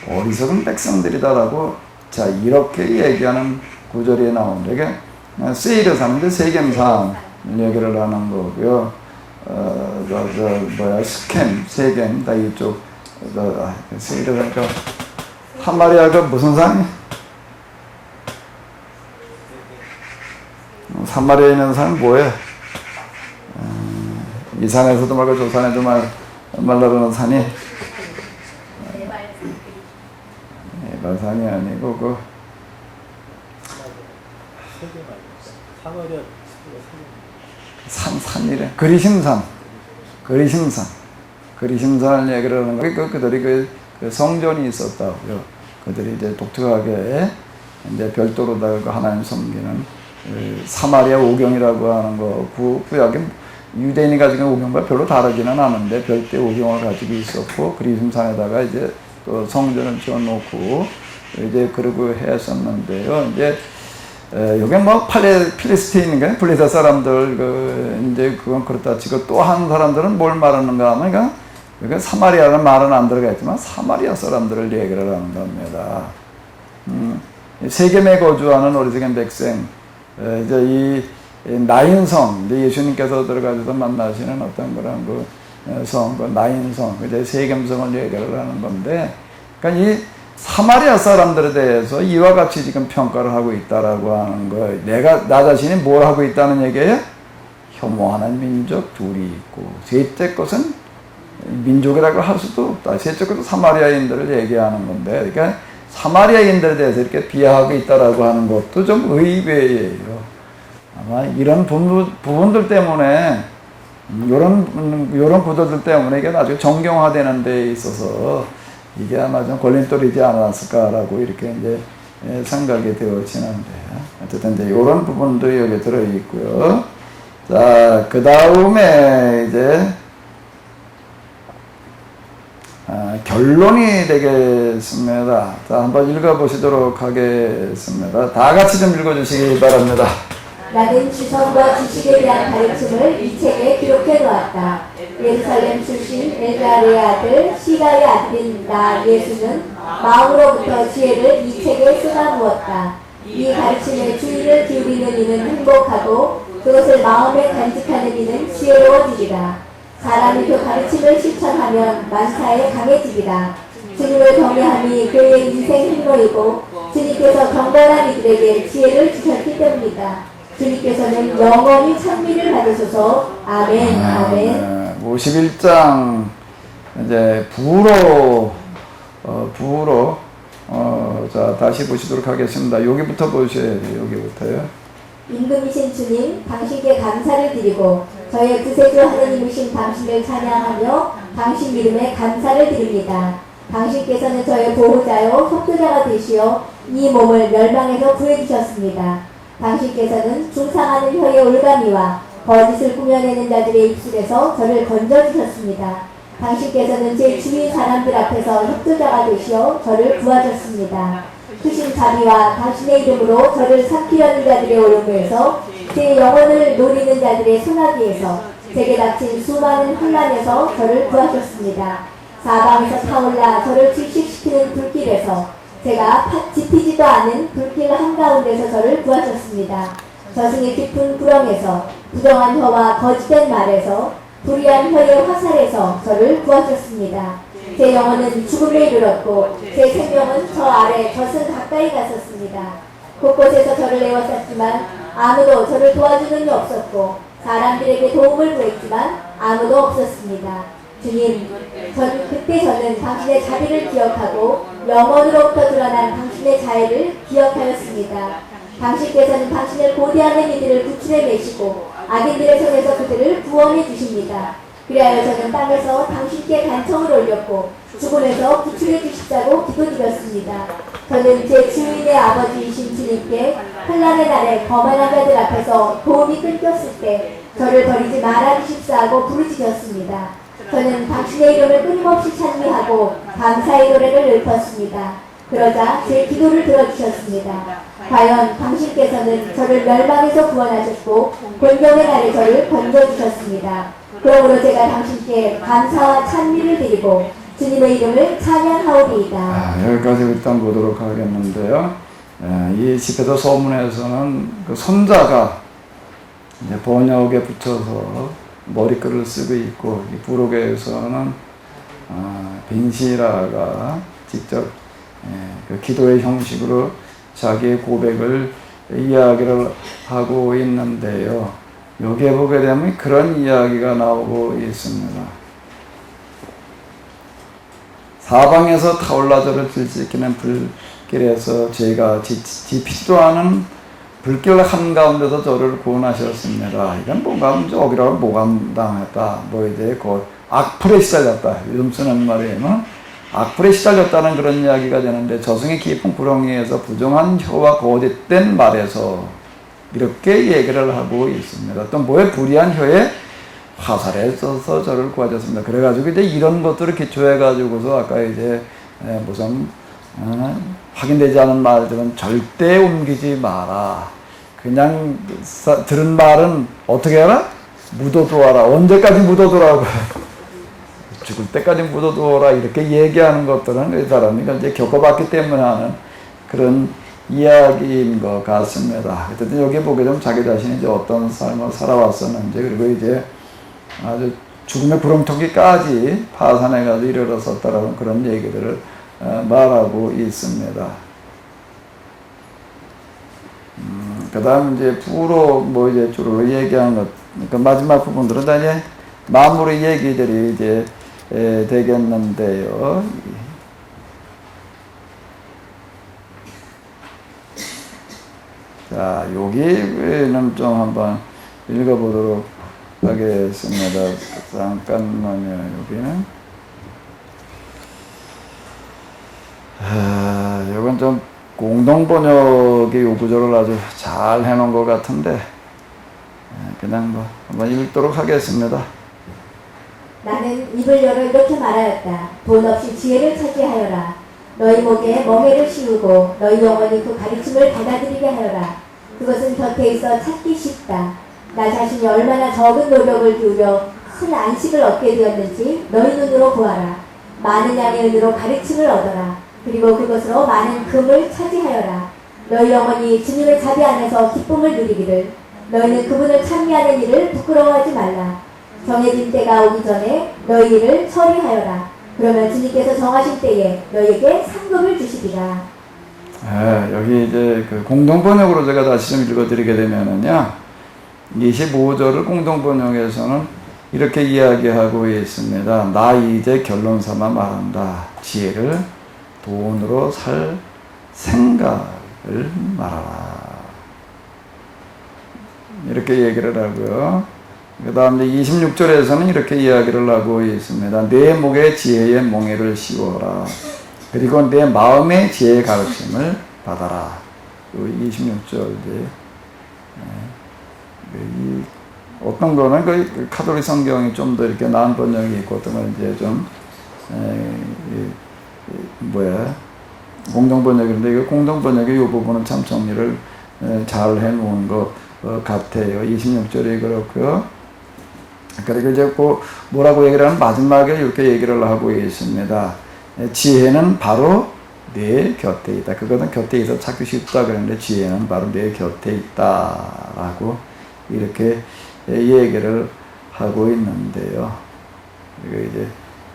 어리석은 백성들이다라고, 자 이렇게 얘기하는 구절이 나오는데, 이게 세르산인데 세겜산 얘기를 하는 거고요. 스켐, 세겜 다 이쪽 세르산이니까 사마리아가 무슨 산이? 사마리아에 있는 산은 뭐예요? 이 산에서도 말고 저 산에도 말라는 산이 에발산이 아니고 산이래. 그리심산을 얘기를 하는 거예요. 그들이 그 성전이 있었다고요. 그들이 이제 독특하게 이제 별도로다가 하나님 섬기는 사마리아 오경이라고 하는 거, 구약에 유대인이 가지고 있는 오경과 별로 다르지는 않은데 별도의 오경을 가지고 있었고, 그리심산에다가 이제 또 성전을 지어놓고 이제 그러고 했었는데요. 이제 여기 뭐 필리스틴인가 블레셋 사람들 이제 그건 그렇다 치고, 또 한 사람들은 뭘 말하는가 하면, 그러니까 사마리아는 말은 안 들어가 있지만 사마리아 사람들을 얘기를 하는 겁니다. 세겜에 거주하는 어리석은 백성, 이제 이 나인성, 이제 예수님께서 들어가셔서 만나시는 어떤 그런 성, 나인성, 이제 세겜성을 얘기를 하는 건데, 그러니까 이 사마리아 사람들에 대해서 이와 같이 지금 평가를 하고 있다라고 하는 거예요. 나 자신이 뭘 하고 있다는 얘기예요? 혐오하는 민족 둘이 있고, 셋째 것은 민족이라고 할 수도 없다. 셋째 것은 사마리아인들을 얘기하는 건데, 그러니까 사마리아인들에 대해서 이렇게 비하하고 있다라고 하는 것도 좀 의외예요. 아마 이런 부분들 때문에, 이런 구도들 때문에 이게 나중에 정경화되는 데 있어서 이게 아마 좀 걸림돌이지 않았을까라고 이렇게 이제 생각이 되어지는데, 어쨌든 이제 이런 부분도 여기 들어있고요. 자, 그 다음에 이제, 결론이 되겠습니다. 자, 한번 읽어보시도록 하겠습니다. 다 같이 좀 읽어주시기 바랍니다. 나는 지성과 지식에 대한 가르침을 이 책에 기록해 놓았다. 예루살렘 출신 엘가리의 아들 시가의 아들인 나 예수는 마음으로부터 지혜를 이 책에 쏟아부었다. 이 가르침에 주의를 기울이는 이는 행복하고 그것을 마음에 간직하는 이는 지혜로워지리라. 사람이 그 가르침을 실천하면 만사에 강해지리라. 주님을 경외함이 그의 인생 행로이고 주님께서 경건한 이들에게 지혜를 주셨기 때문이다. 주님께서는 영원히 찬미를 받으소서. 아멘. 아멘. 51장 이제 부로 자 다시 보시도록 하겠습니다. 여기부터 보셔야 돼요. 여기부터요. 임금이신 주님, 당신께 감사를 드리고 저의 구세주 하느님이신 당신을 찬양하며 당신 이름에 감사를 드립니다. 당신께서는 저의 보호자요 속죄자가 되시어 이 몸을 멸망에서 구해주셨습니다. 당신께서는 중상하는 혀의 올가미와 거짓을 꾸며내는 자들의 입술에서 저를 건져주셨습니다. 당신께서는 제 주위 사람들 앞에서 협조자가 되시어 저를 구하셨습니다. 크신 자비와 당신의 이름으로 저를 삼키려는 자들의 오름에서 제 영혼을 노리는 자들의 소나기에서 제게 닥친 수많은 혼란에서 저를 구하셨습니다. 사방에서 타올라 저를 질식시키는 불길에서 제가 지피지도 않은 불길 한가운데서 저를 구하셨습니다. 저승의 깊은 구렁에서 부정한 혀와 거짓된 말에서 불의한 혀의 화살에서 저를 구하셨습니다. 제 영혼은 죽음에 이르렀고 제 생명은 저 아래 젖은 가까이 갔었습니다. 곳곳에서 저를 에워쌌지만 아무도 저를 도와주는 이 없었고 사람들에게 도움을 구했지만 아무도 없었습니다. 주님, 그때 저는 당신의 자비를 기억하고 영원으로부터 드러난 당신의 자애를 기억하였습니다. 당신께서는 당신을 고대하는 이들을 구출해 내시고 악인들의 손에서 그들을 구원해 주십니다. 그리하여 저는 땅에서 당신께 간청을 올렸고 죽음에서 구출해 주시자고 기도드렸습니다. 저는 제 주인의 아버지이신 주님께 환난의 날에 거만한 자들 앞에서 도움이 끊겼을 때 저를 버리지 말아 주십사하고 부르짖었습니다. 저는 당신의 이름을 끊임없이 찬미하고 감사의 노래를 읊었습니다. 그러자 제 기도를 들어주셨습니다. 과연 당신께서는 저를 멸망에서 구원하셨고 권경의 날에 저를 건져주셨습니다. 그러므로 제가 당신께 감사와 찬미를 드리고 주님의 이름을 찬양하오리이다. 여기까지 일단 보도록 하겠는데요. 이 시편서 서문에서는 그 선자가 이제 번역에 붙여서 머리글을 쓰고 있고, 이 부록에서는 벤시라가 직접 그 기도의 형식으로 자기의 고백을 이야기를 하고 있는데요. 여기에 보게 되면 그런 이야기가 나오고 있습니다. 사방에서 타올라 저를 질지키는 불길에서 제가 지피지도 않은 불길 한가운데서 저를 구원하셨습니다. 이건 억울하고 모감당했다. 이제 악플에 시달렸다. 요즘 쓰는 말이면 악플에 시달렸다는 그런 이야기가 되는데, 저승의 깊은 구렁이에서 부정한 혀와 거짓된 말에서 이렇게 얘기를 하고 있습니다. 또 불의한 혀에 화살에 써서 저를 구하셨습니다. 그래가지고 이제 이런 것들을 기초해가지고서 아까 이제 무슨 확인되지 않은 말들은 절대 옮기지 마라. 그냥 들은 말은 어떻게 해라? 묻어두어라. 언제까지 묻어두라고? 죽을 때까지 묻어두어라. 이렇게 얘기하는 것들은 이 사람이 이제 겪어봤기 때문에 하는 그런 이야기인 것 같습니다. 어쨌든 여기 보게 되면 자기 자신이 이제 어떤 삶을 살아왔었는지, 그리고 이제 아주 죽음의 구렁텅이까지 파산해가지고 이르렀었다라는 그런 얘기들을 말하고 있습니다. 그 다음 이제 부로 뭐 이제 주로 얘기한 것, 그러니까 마지막 부분들은 다 이제 마무리 얘기들이 이제 되겠는데요. 자, 여기는 좀 한번 읽어보도록 하겠습니다. 잠깐만요, 여기는. 이건 좀 공동번역의 요구조를 아주 잘 해놓은 것 같은데, 그냥 뭐 한번 읽도록 하겠습니다. 나는 입을 열어 이렇게 말하였다. 돈 없이 지혜를 차지하여라. 너희 목에 멍에를 씌우고 너희 영혼이 그 가르침을 받아들이게 하여라. 그것은 곁에 있어 찾기 쉽다. 나 자신이 얼마나 적은 노력을 기울여 큰 안식을 얻게 되었는지 너희 눈으로 보아라. 많은 양의 은으로 가르침을 얻어라. 그리고 그것으로 많은 금을 차지하여라. 너희 영혼이 주님의 자비 안에서 기쁨을 누리기를. 너희는 그분을 찬미하는 일을 부끄러워하지 말라. 정해진 때가 오기 전에 너희 일을 처리하여라. 그러면 주님께서 정하신 때에 너희에게 상급을 주시리라. 여기 이제 그 공동번역으로 제가 다시 좀 읽어드리게 되면은요, 25절을 공동번역에서는 이렇게 이야기하고 있습니다. 나 이제 결론 삼아 말한다. 지혜를 돈으로 살 생각을 말하라. 이렇게 얘기를 하고요. 그 다음에 26절에서는 이렇게 이야기를 하고 있습니다. 내 목에 지혜의 멍에를 씌워라. 그리고 내 마음의 지혜의 가르침을 받아라. 26절 이제 어떤 거는 그 카톨릭 성경이 좀 더 이렇게 나은 번역이 있고, 어떤 건 이제 좀 공동 번역인데, 이거 공동 번역의 이 부분은 참 정리를 잘 해놓은 것 같아요. 26절이 그렇고요. 그리고 이제 뭐라고 얘기를 하는 마지막에 이렇게 얘기를 하고 있습니다. 지혜는 바로 내 곁에 있다. 그거는 곁에 있어 찾기 쉽다 그랬는데, 지혜는 바로 내 곁에 있다라고 이렇게 얘기를 하고 있는데요. 그리고 이제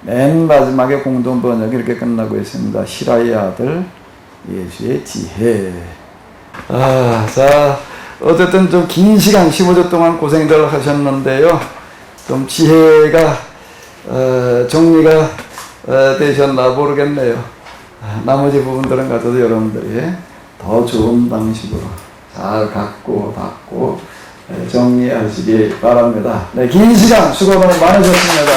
맨 마지막에 공동 번역이 이렇게 끝나고 있습니다. 시라의 아들 예수의 지혜. 자, 어쨌든 좀 긴 시간 15주 동안 고생들 하셨는데요. 좀 지혜가 정리가 되셨나 모르겠네요. 나머지 부분들은 가져도 여러분들이 더 좋은 방식으로 잘 갖고 받고 정리하시기 바랍니다. 네, 긴 시간 수고 많으셨습니다.